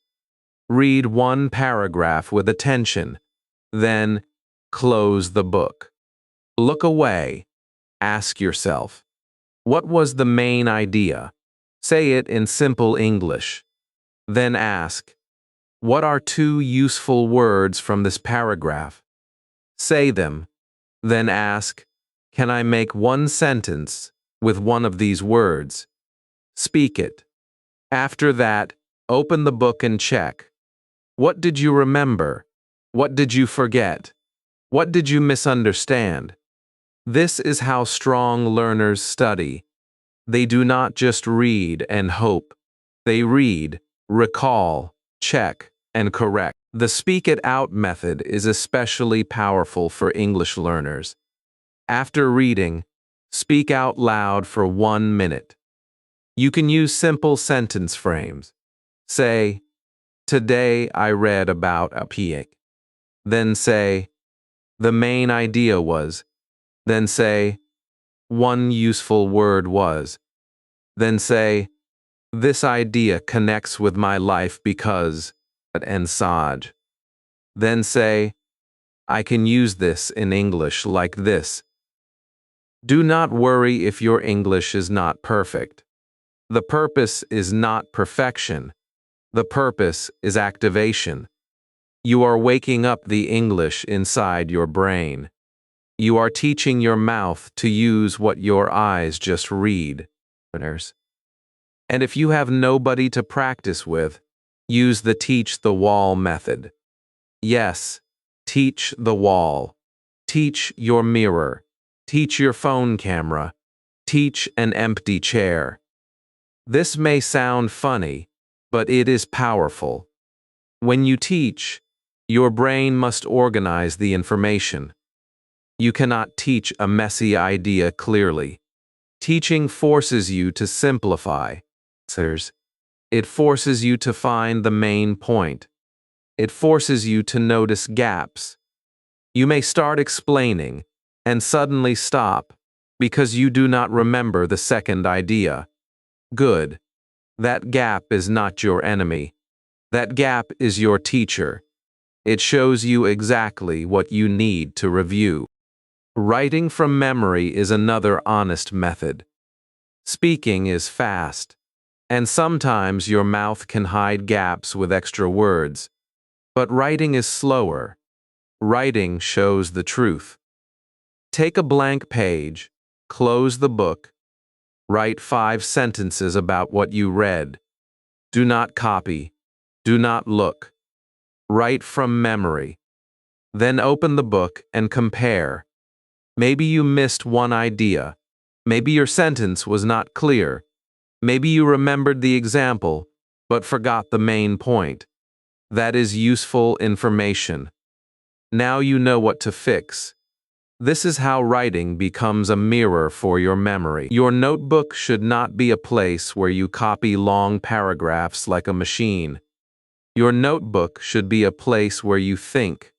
Read one paragraph with attention, then close the book. Look away. Ask yourself, what was the main idea? Say it in simple English. Then ask, what are two useful words from this paragraph? Say them. Then ask, can I make one sentence with one of these words? Speak it. After that, open the book and check. What did you remember? What did you forget? What did you misunderstand? This is how strong learners study. They do not just read and hope. They read, recall, check, and correct. The speak it out method is especially powerful for English learners. After reading, speak out loud for 1 minute. You can use simple sentence frames. Say, today I read about a pig. Then say, the main idea was. Then say, one useful word was. Then say, this idea connects with my life because, and Saj. Then say, I can use this in English like this. Do not worry if your English is not perfect. The purpose is not perfection. The purpose is activation. You are waking up the English inside your brain. You are teaching your mouth to use what your eyes just read. And if you have nobody to practice with, use the teach the wall method. Yes, teach the wall. Teach your mirror. Teach your phone camera. Teach an empty chair. This may sound funny, but it is powerful. When you teach, your brain must organize the information. You cannot teach a messy idea clearly. Teaching forces you to simplify. It forces you to find the main point. It forces you to notice gaps. You may start explaining and suddenly stop because you do not remember the second idea. Good. That gap is not your enemy. That gap is your teacher. It shows you exactly what you need to review. Writing from memory is another honest method. Speaking is fast, and sometimes your mouth can hide gaps with extra words. But writing is slower. Writing shows the truth. Take a blank page, close the book, write 5 sentences about what you read. Do not copy. Do not look. Write from memory. Then open the book and compare. Maybe you missed one idea. Maybe your sentence was not clear. Maybe you remembered the example, but forgot the main point. That is useful information. Now you know what to fix. This is how writing becomes a mirror for your memory. Your notebook should not be a place where you copy long paragraphs like a machine. Your notebook should be a place where you think.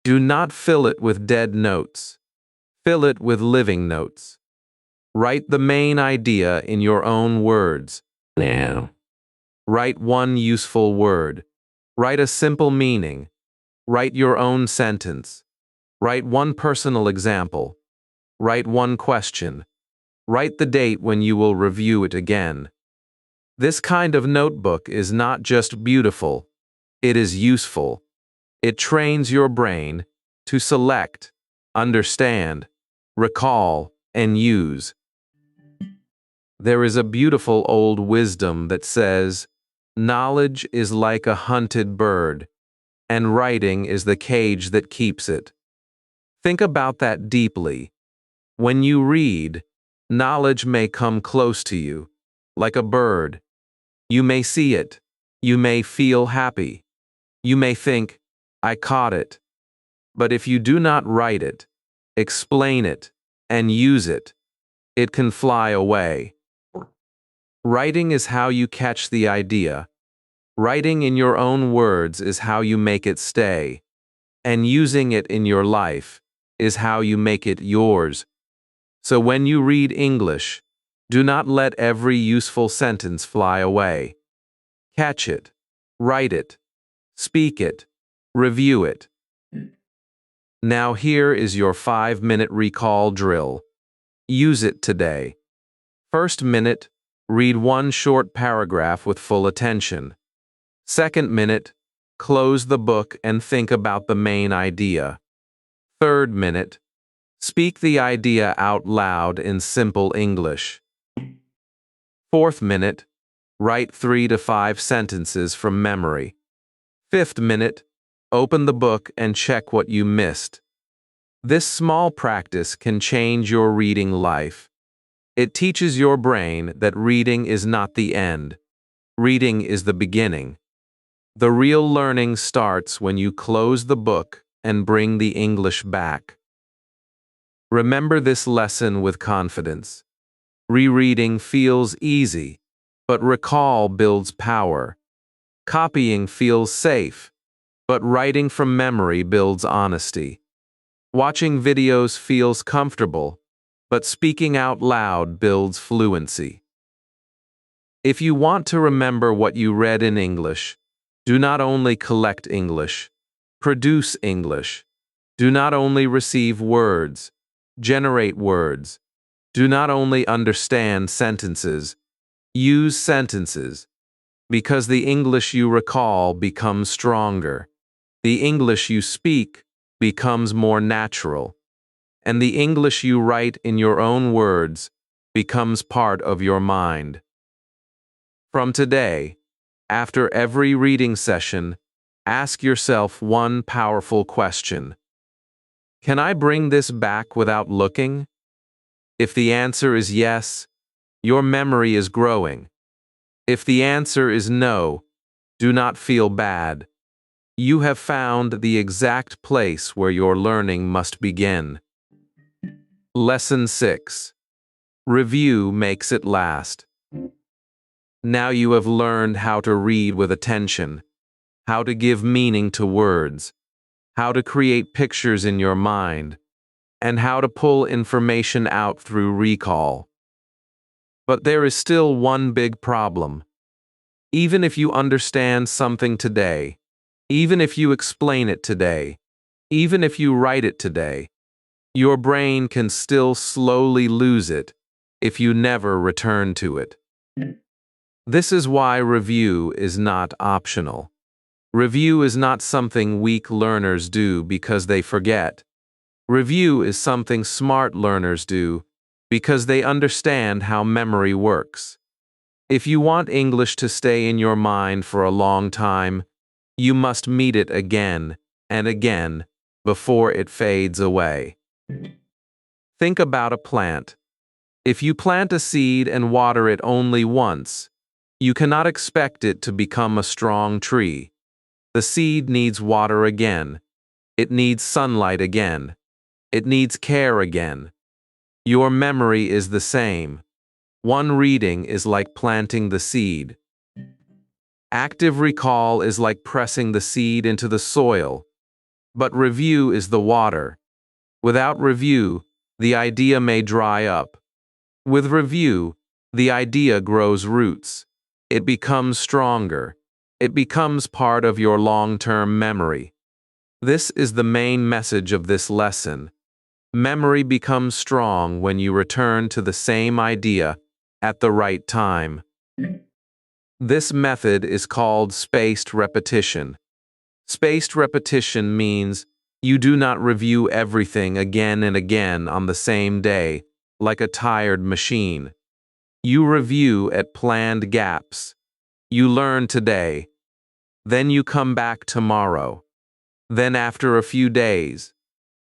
Do not fill it with dead notes. Fill it with living notes. Write the main idea in your own words. Now. Write one useful word. Write a simple meaning. Write your own sentence. Write one personal example. Write one question. Write the date when you will review it again. This kind of notebook is not just beautiful, it is useful. It trains your brain to select, understand, recall, and use. There is a beautiful old wisdom that says, knowledge is like a hunted bird, and writing is the cage that keeps it. Think about that deeply. When you read, knowledge may come close to you, like a bird. You may see it. You may feel happy. You may think, I caught it. But if you do not write it, explain it, and use it, it can fly away. Writing is how you catch the idea. Writing in your own words is how you make it stay. And using it in your life is how you make it yours. So when you read English, do not let every useful sentence fly away. Catch it, write it, speak it, review it. Now here is your 5-minute recall drill. Use it today. First minute, read one short paragraph with full attention. Second minute, close the book and think about the main idea. Third minute, speak the idea out loud in simple English. Fourth minute, write 3 to 5 sentences from memory. Fifth minute, open the book and check what you missed. This small practice can change your reading life. It teaches your brain that reading is not the end. Reading is the beginning. The real learning starts when you close the book and bring the English back. Remember this lesson with confidence. Rereading feels easy, but recall builds power. Copying feels safe, but writing from memory builds honesty. Watching videos feels comfortable, but speaking out loud builds fluency. If you want to remember what you read in English, do not only collect English, produce English. Do not only receive words, generate words. Do not only understand sentences, use sentences. Because the English you recall becomes stronger. The English you speak becomes more natural. And the English you write in your own words becomes part of your mind. From today, after every reading session, ask yourself one powerful question. Can I bring this back without looking? If the answer is yes, your memory is growing. If the answer is no, do not feel bad. You have found the exact place where your learning must begin. Lesson 6. Review makes it last. Now you have learned how to read with attention, how to give meaning to words, how to create pictures in your mind, and how to pull information out through recall. But there is still one big problem. Even if you understand something today, even if you explain it today, even if you write it today, your brain can still slowly lose it if you never return to it. This is why review is not optional. Review is not something weak learners do because they forget. Review is something smart learners do because they understand how memory works. If you want English to stay in your mind for a long time, you must meet it again and again before it fades away. Think about a plant. If you plant a seed and water it only once, you cannot expect it to become a strong tree. The seed needs water again. It needs sunlight again. It needs care again. Your memory is the same. One reading is like planting the seed. Active recall is like pressing the seed into the soil, but review is the water. Without review, the idea may dry up. With review, the idea grows roots. It becomes stronger. It becomes part of your long-term memory. This is the main message of this lesson. Memory becomes strong when you return to the same idea at the right time. This method is called spaced repetition. Spaced repetition means you do not review everything again and again on the same day, like a tired machine. You review at planned gaps. You learn today. Then you come back tomorrow. Then after a few days.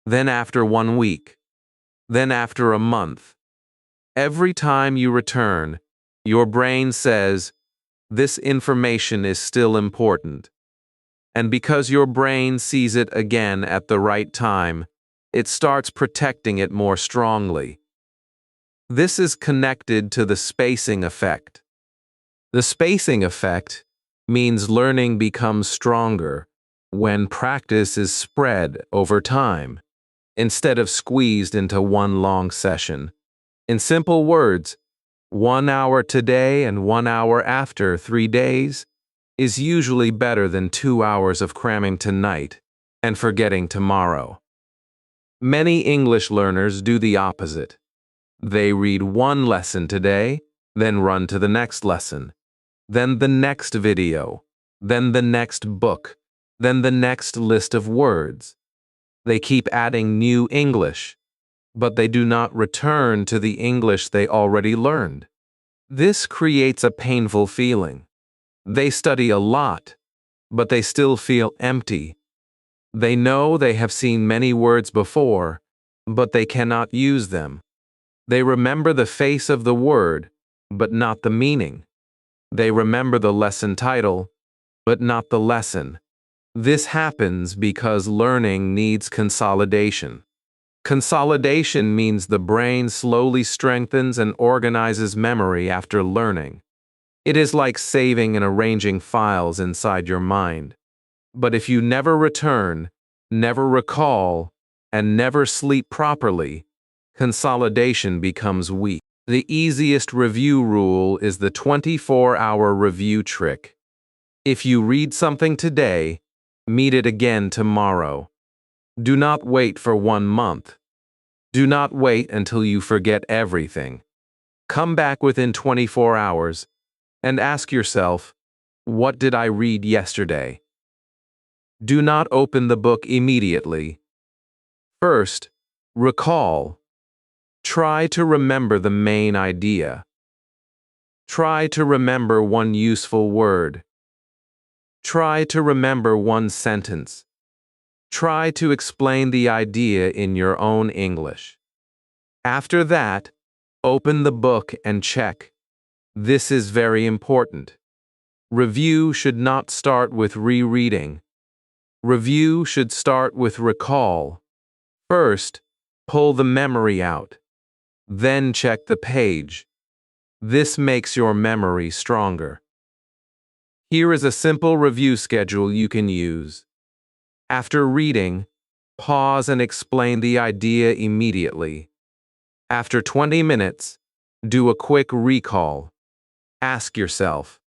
Then after 1 week. Then after a month. Every time you return, your brain says, this information is still important. And because your brain sees it again at the right time, it starts protecting it more strongly. This is connected to the spacing effect. The spacing effect means learning becomes stronger when practice is spread over time, instead of squeezed into one long session. In simple words, 1 hour today and 1 hour after 3 days is usually better than 2 hours of cramming tonight and forgetting tomorrow. Many English learners do the opposite. They read one lesson today, then run to the next lesson, then the next video, then the next book, then the next list of words. They keep adding new English, but they do not return to the English they already learned. This creates a painful feeling. They study a lot, but they still feel empty. They know they have seen many words before, but they cannot use them. They remember the face of the word, but not the meaning. They remember the lesson title, but not the lesson. This happens because learning needs consolidation. Consolidation means the brain slowly strengthens and organizes memory after learning. It is like saving and arranging files inside your mind. But if you never return, never recall, and never sleep properly, consolidation becomes weak. The easiest review rule is the 24-hour review trick. If you read something today, meet it again tomorrow. Do not wait for 1 month. Do not wait until you forget everything. Come back within 24 hours and ask yourself, what did I read yesterday? Do not open the book immediately. First, recall. Try to remember the main idea. Try to remember one useful word. Try to remember one sentence. Try to explain the idea in your own English. After that, open the book and check. This is very important. Review should not start with rereading. Review should start with recall. First, pull the memory out. Then check the page. This makes your memory stronger. Here is a simple review schedule you can use. After reading, pause and explain the idea immediately. After 20 minutes, do a quick recall. Ask yourself,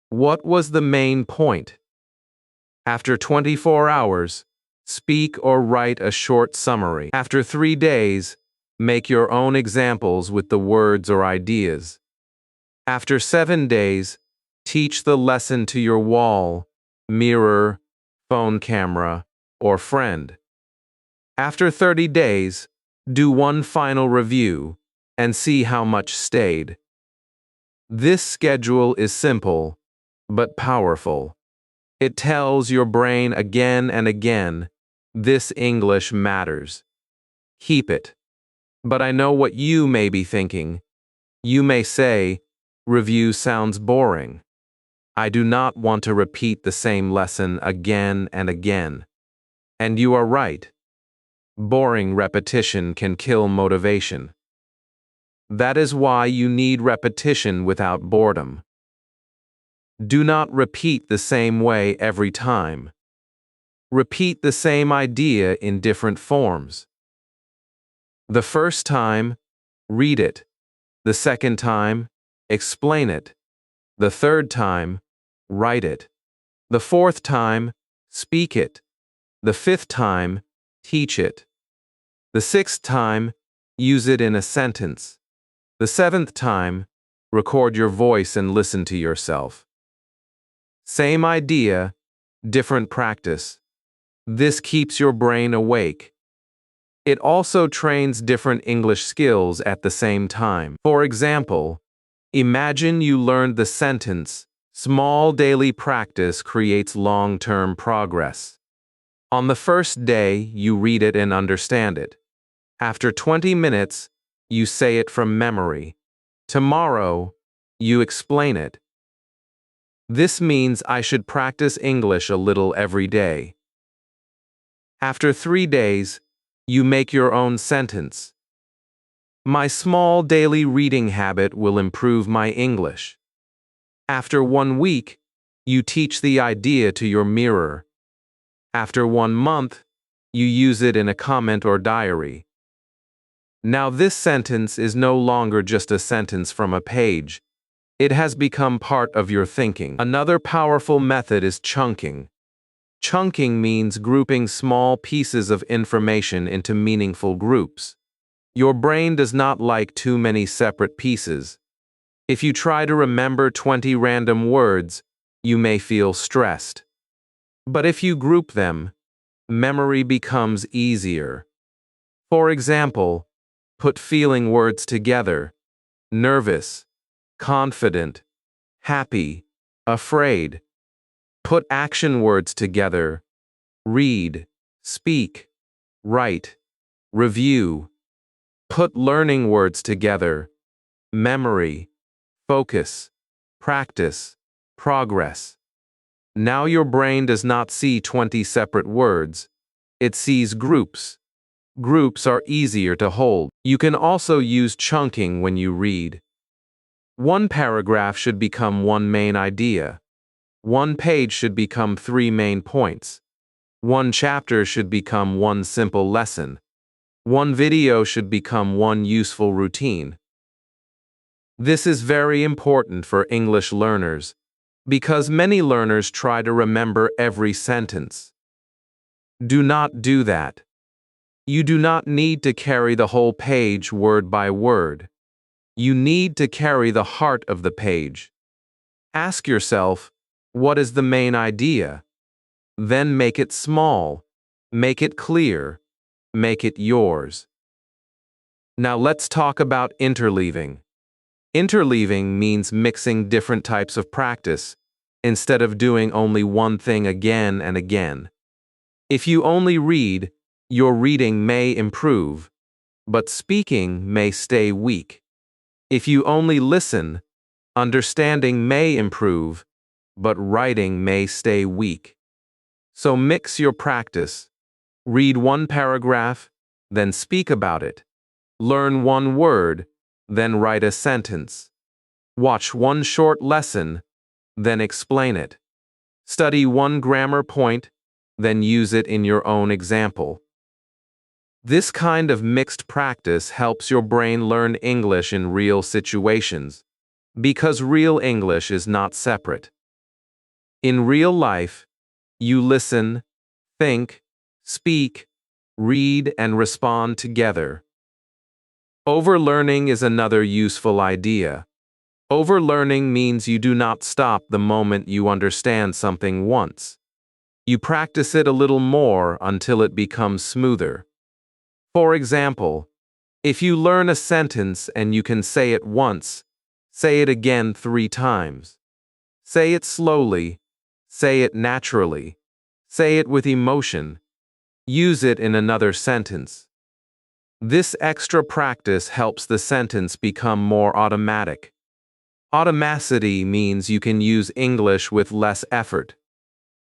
what was the main point? After 24 hours, speak or write a short summary. After 3 days, make your own examples with the words or ideas. After 7 days, teach the lesson to your wall, mirror, phone camera, or friend. After 30 days, do one final review and see how much stayed. This schedule is simple, but powerful. It tells your brain again and again, this English matters. Keep it. But I know what you may be thinking. You may say, review sounds boring. I do not want to repeat the same lesson again and again. And you are right. Boring repetition can kill motivation. That is why you need repetition without boredom. Do not repeat the same way every time. Repeat the same idea in different forms. The first time, read it. The second time, explain it. The third time, write it. The fourth time, speak it. The fifth time, teach it. The sixth time, use it in a sentence. The seventh time, record your voice and listen to yourself. Same idea, different practice. This keeps your brain awake. It also trains different English skills at the same time. For example, imagine you learned the sentence, small daily practice creates long-term progress. On the first day, you read it and understand it. After 20 minutes, you say it from memory. Tomorrow, you explain it. This means I should practice English a little every day. After 3 days, you make your own sentence. My small daily reading habit will improve my English. After 1 week, you teach the idea to your mirror. After 1 month, you use it in a comment or diary. Now this sentence is no longer just a sentence from a page. It has become part of your thinking. Another powerful method is chunking. Chunking means grouping small pieces of information into meaningful groups. Your brain does not like too many separate pieces. If you try to remember 20 random words, you may feel stressed. But if you group them, memory becomes easier. For example, put feeling words together: nervous, confident, happy, afraid. Put action words together: read, speak, write, review. Put learning words together: memory, focus, practice, progress. Now your brain does not see 20 separate words. It sees groups. Groups are easier to hold. You can also use chunking when you read. One paragraph should become one main idea. One page should become 3 main points. One chapter should become one simple lesson. One video should become one useful routine. This is very important for English learners, because many learners try to remember every sentence. Do not do that. You do not need to carry the whole page word by word. You need to carry the heart of the page. Ask yourself, what is the main idea? Then make it small. Make it clear. Make it yours. Now let's talk about interleaving. Interleaving means mixing different types of practice instead of doing only one thing again and again. If you only read, your reading may improve, but speaking may stay weak. If you only listen, understanding may improve, but writing may stay weak. So mix your practice. Read one paragraph, then speak about it. Learn one word, then write a sentence. Watch one short lesson, then explain it. Study one grammar point, then use it in your own example. This kind of mixed practice helps your brain learn English in real situations, because real English is not separate. In real life, you listen, think, speak, read, and respond together. Overlearning is another useful idea. Overlearning means you do not stop the moment you understand something once. You practice it a little more until it becomes smoother. For example, if you learn a sentence and you can say it once, say it again 3 times. Say it slowly. Say it naturally. Say it with emotion. Use it in another sentence. This extra practice helps the sentence become more automatic. Automaticity means you can use English with less effort.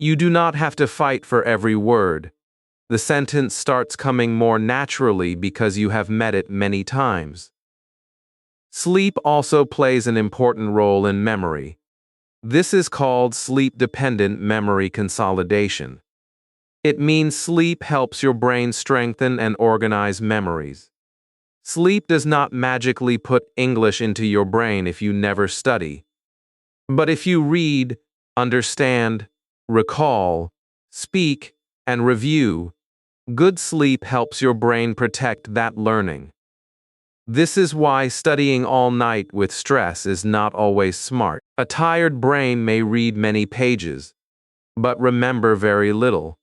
You do not have to fight for every word. The sentence starts coming more naturally because you have met it many times. Sleep also plays an important role in memory. This is called sleep-dependent memory consolidation. It means sleep helps your brain strengthen and organize memories. Sleep does not magically put English into your brain if you never study. But if you read, understand, recall, speak, and review, good sleep helps your brain protect that learning. This is why studying all night with stress is not always smart. A tired brain may read many pages, but remember very little.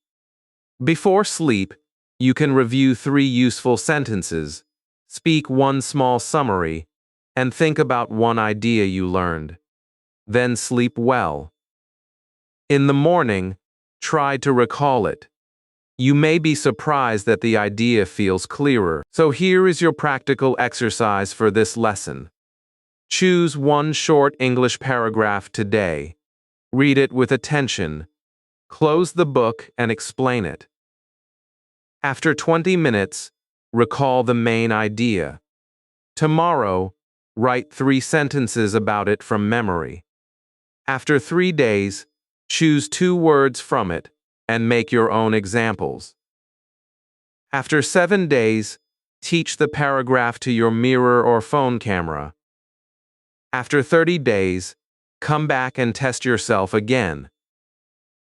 Before sleep, you can review 3 useful sentences, speak one small summary, and think about one idea you learned. Then sleep well. In the morning, try to recall it. You may be surprised that the idea feels clearer. So here is your practical exercise for this lesson. Choose one short English paragraph today. Read it with attention. Close the book and explain it. After 20 minutes, recall the main idea. Tomorrow, write 3 sentences about it from memory. After 3 days, choose 2 words from it and make your own examples. After 7 days, teach the paragraph to your mirror or phone camera. After 30 days, come back and test yourself again.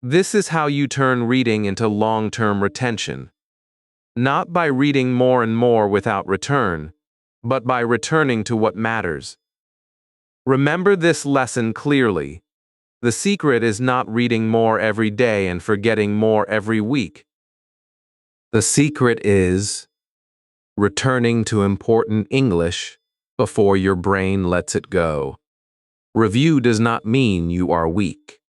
This is how you turn reading into long-term retention. Not by reading more and more without return, but by returning to what matters. Remember this lesson clearly. The secret is not reading more every day and forgetting more every week. The secret is returning to important English before your brain lets it go. Review does not mean you are weak.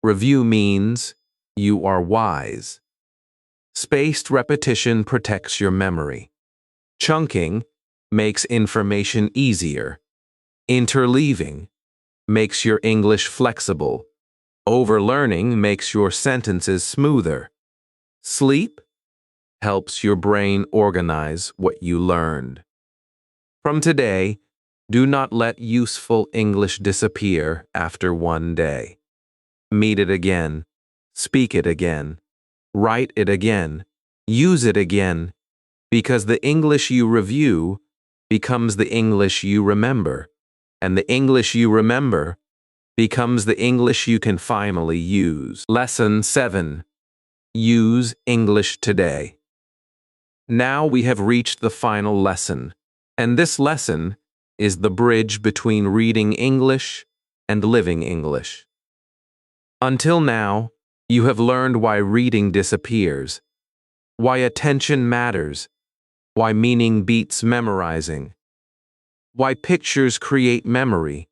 Review means you are wise. Spaced repetition protects your memory. Chunking makes information easier. Interleaving makes your English flexible. Overlearning makes your sentences smoother. Sleep helps your brain organize what you learned. From today, do not let useful English disappear after 1 day. Meet it again, speak it again, write it again, use it again, because the English you review becomes the English you remember, and the English you remember becomes the English you can finally use. Lesson 7. Use English today. Now we have reached the final lesson, and this lesson is the bridge between reading English and living English. Until now, you have learned why reading disappears, why attention matters, why meaning beats memorizing, why pictures create memory,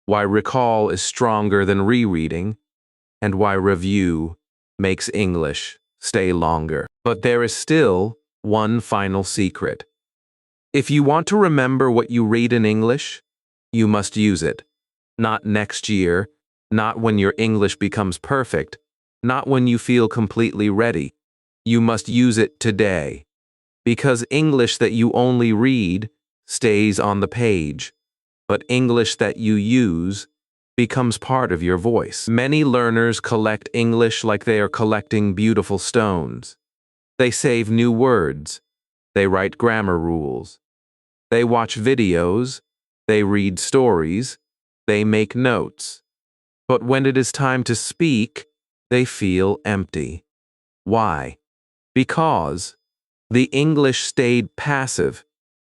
why recall is stronger than rereading, and why review makes English stay longer. But there is still one final secret. If you want to remember what you read in English, you must use it. Not next year, not when your English becomes perfect, not when you feel completely ready. You must use it today. Because English that you only read stays on the page, but English that you use becomes part of your voice. Many learners collect English like they are collecting beautiful stones. They save new words. They write grammar rules. They watch videos. They read stories. They make notes. But when it is time to speak, they feel empty. Why? Because the English stayed passive.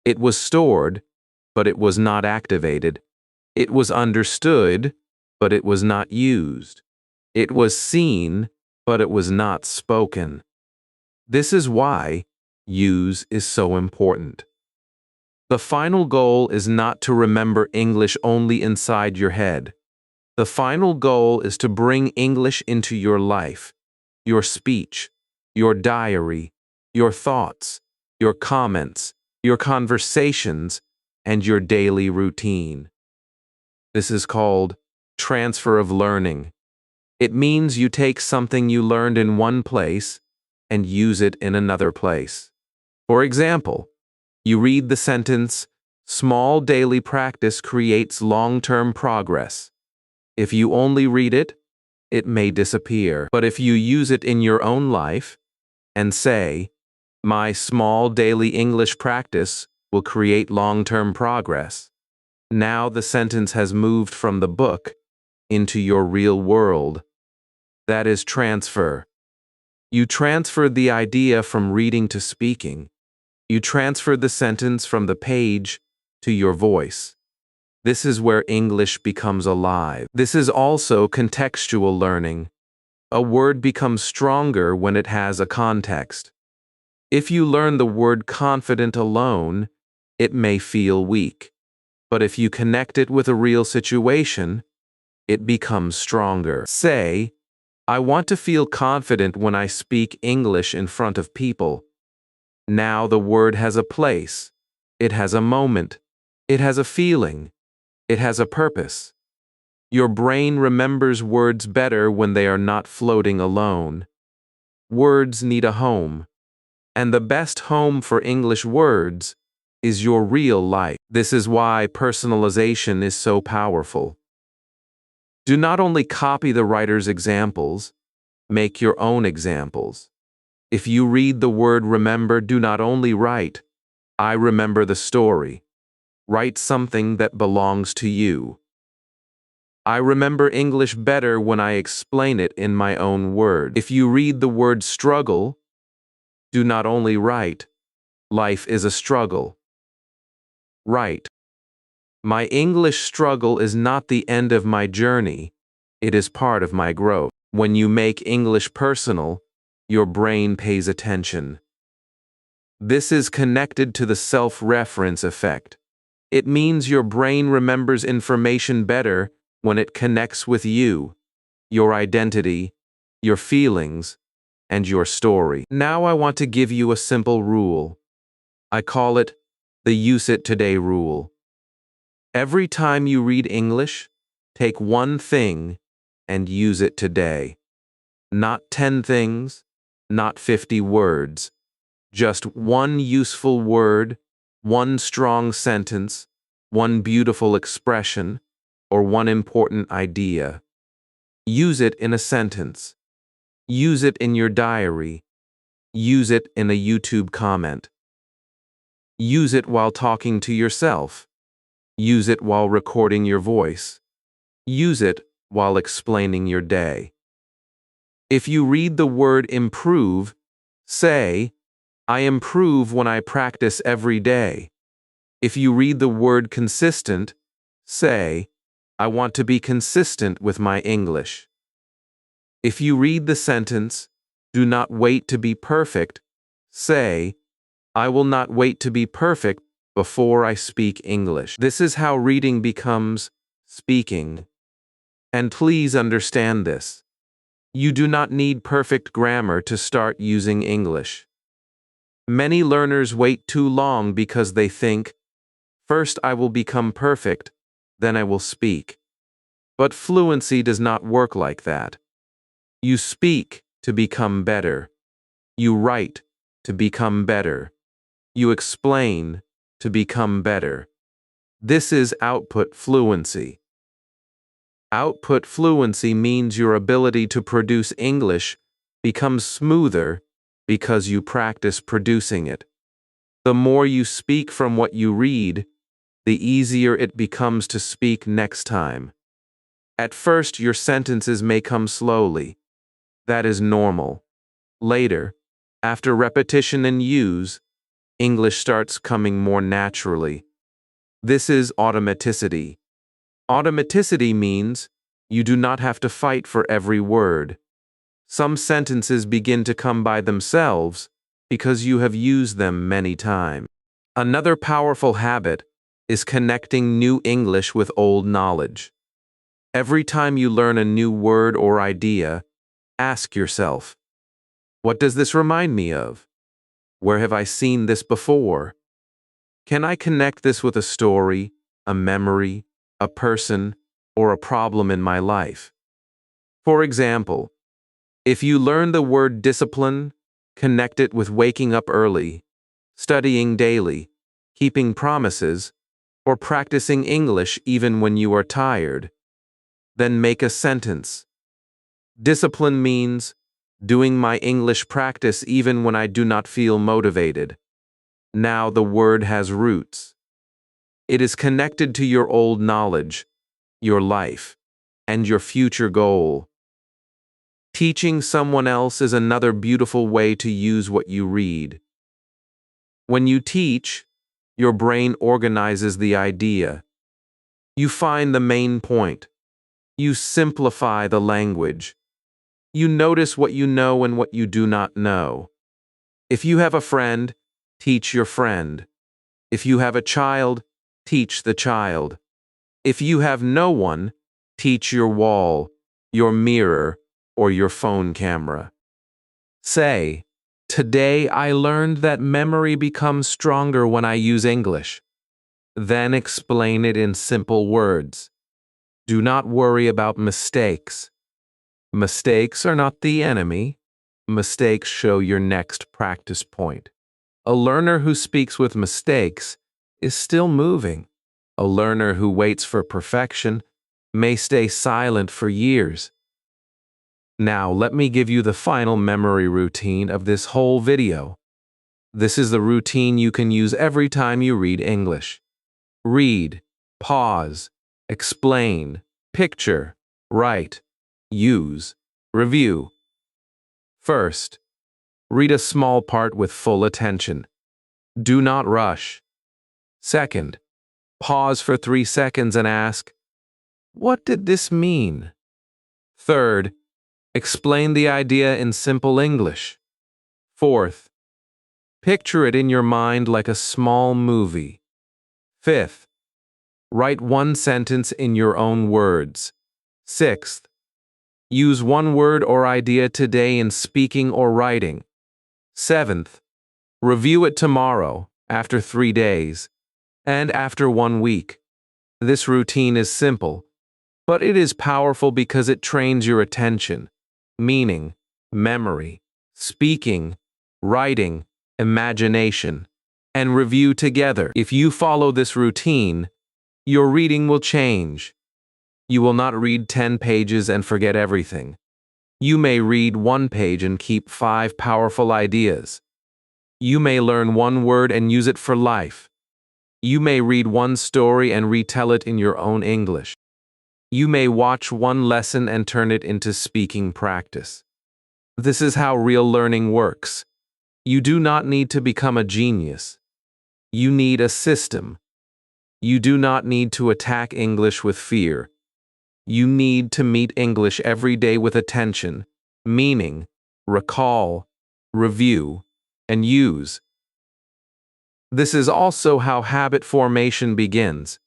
It was stored, but it was not activated. It was understood, but it was not used. It was seen, but it was not spoken. This is why use is so important. The final goal is not to remember English only inside your head. The final goal is to bring English into your life, your speech, your diary, your thoughts, your comments, your conversations, and your daily routine. This is called transfer of learning. It means you take something you learned in one place and use it in another place. For example, you read the sentence, "Small daily practice creates long-term progress." If you only read it, it may disappear. But if you use it in your own life and say, "My small daily English practice will create long-term progress," now the sentence has moved from the book into your real world. That is transfer. You transferred the idea from reading to speaking. You transferred the sentence from the page to your voice. This is where English becomes alive. This is also contextual learning. A word becomes stronger when it has a context. If you learn the word confident alone, it may feel weak. But if you connect it with a real situation, it becomes stronger. Say, "I want to feel confident when I speak English in front of people." Now the word has a place. It has a moment. It has a feeling. It has a purpose. Your brain remembers words better when they are not floating alone. Words need a home. And the best home for English words is your real life. This is why personalization is so powerful. Do not only copy the writer's examples, make your own examples. If you read the word remember, do not only write, I remember the story. Write something that belongs to you. I remember English better when I explain it in my own words. If you read the word struggle, do not only write, life is a struggle. Write, my English struggle is not the end of my journey, it is part of my growth. When you make English personal, your brain pays attention. This is connected to the self-reference effect. It means your brain remembers information better when it connects with you, your identity, your feelings, and your story. Now I want to give you a simple rule. I call it the Use It Today rule. Every time you read English, take one thing and use it today. Not 10 things, not 50 words. Just one useful word, one strong sentence, one beautiful expression, or one important idea. Use it in a sentence. Use it in your diary. Use it in a YouTube comment. Use it while talking to yourself. Use it while recording your voice. Use it while explaining your day. If you read the word improve, say, I improve when I practice every day. If you read the word consistent, say, I want to be consistent with my English. If you read the sentence, do not wait to be perfect, say, I will not wait to be perfect before I speak English. This is how reading becomes speaking. And please understand this. You do not need perfect grammar to start using English. Many learners wait too long because they think, first I will become perfect, then I will speak. But fluency does not work like that. You speak to become better. You write to become better. You explain to become better. This is output fluency. Output fluency means your ability to produce English becomes smoother because you practice producing it. The more you speak from what you read, the easier it becomes to speak next time. At first, your sentences may come slowly. That is normal. Later, after repetition and use, English starts coming more naturally. This is automaticity. Automaticity means you do not have to fight for every word. Some sentences begin to come by themselves because you have used them many times. Another powerful habit is connecting new English with old knowledge. Every time you learn a new word or idea, ask yourself, what does this remind me of? Where have I seen this before? Can I connect this with a story, a memory, a person, or a problem in my life? For example, if you learn the word discipline, connect it with waking up early, studying daily, keeping promises, or practicing English even when you are tired. Then make a sentence. Discipline means doing my English practice even when I do not feel motivated. Now the word has roots. It is connected to your old knowledge, your life, and your future goal. Teaching someone else is another beautiful way to use what you read. When you teach, your brain organizes the idea. You find the main point. You simplify the language. You notice what you know and what you do not know. If you have a friend, teach your friend. If you have a child, teach the child. If you have no one, teach your wall, your mirror, or your phone camera. Say, today I learned that memory becomes stronger when I use English. Then explain it in simple words. Do not worry about mistakes. Mistakes are not the enemy. Mistakes show your next practice point. A learner who speaks with mistakes is still moving. A learner who waits for perfection may stay silent for years. Now, let me give you the final memory routine of this whole video. This is the routine you can use every time you read English. Read, pause, explain, picture, write, use, review. First, read a small part with full attention. Do not rush. Second, pause for 3 seconds and ask, "What did this mean?" Third, explain the idea in simple English. Fourth, picture it in your mind like a small movie. Fifth, write one sentence in your own words. Sixth, use one word or idea today in speaking or writing. Seventh, review it tomorrow, after 3 days, and after 1 week. This routine is simple, but it is powerful because it trains your attention, meaning, memory, speaking, writing, imagination, and review together. If you follow this routine, your reading will change. You will not read 10 pages and forget everything. You may read 1 page and keep 5 powerful ideas. You may learn 1 word and use it for life. You may read 1 story and retell it in your own English. You may watch 1 lesson and turn it into speaking practice. This is how real learning works. You do not need to become a genius. You need a system. You do not need to attack English with fear. You need to meet English every day with attention, meaning, recall, review, and use. This is also how habit formation begins.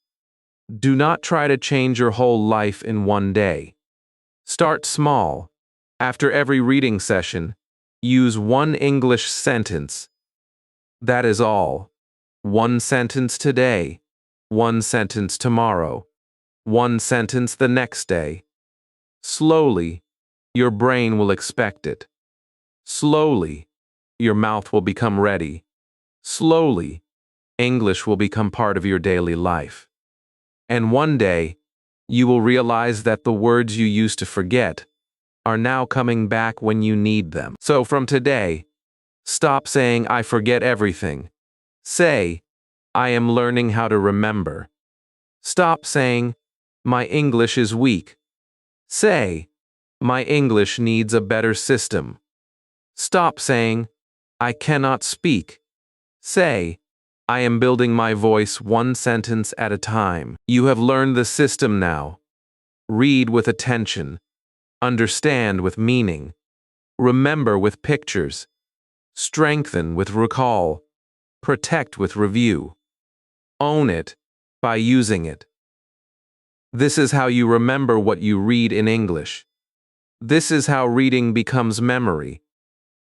Do not try to change your whole life in 1 day. Start small. After every reading session, use 1 English sentence. That is all. 1 sentence today, 1 sentence tomorrow, 1 sentence the next day. Slowly, your brain will expect it. Slowly, your mouth will become ready. Slowly, English will become part of your daily life. And one day, you will realize that the words you used to forget are now coming back when you need them. So from today, stop saying, "I forget everything." Say, "I am learning how to remember." Stop saying, "My English is weak." Say, "My English needs a better system." Stop saying, "I cannot speak." Say, "I am building my voice 1 sentence at a time." You have learned the system now. Read with attention. Understand with meaning. Remember with pictures. Strengthen with recall. Protect with review. Own it by using it. This is how you remember what you read in English. This is how reading becomes memory.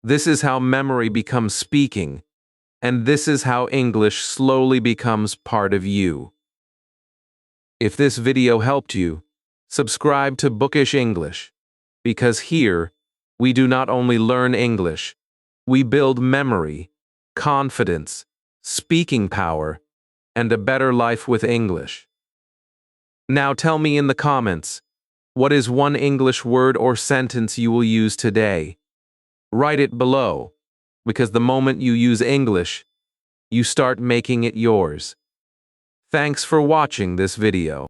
This is how memory becomes speaking. And this is how English slowly becomes part of you. If this video helped you, subscribe to Bookish English, because here, we do not only learn English, we build memory, confidence, speaking power, and a better life with English. Now tell me in the comments, what is 1 English word or sentence you will use today? Write it below, because the moment you use English, you start making it yours. Thanks for watching this video.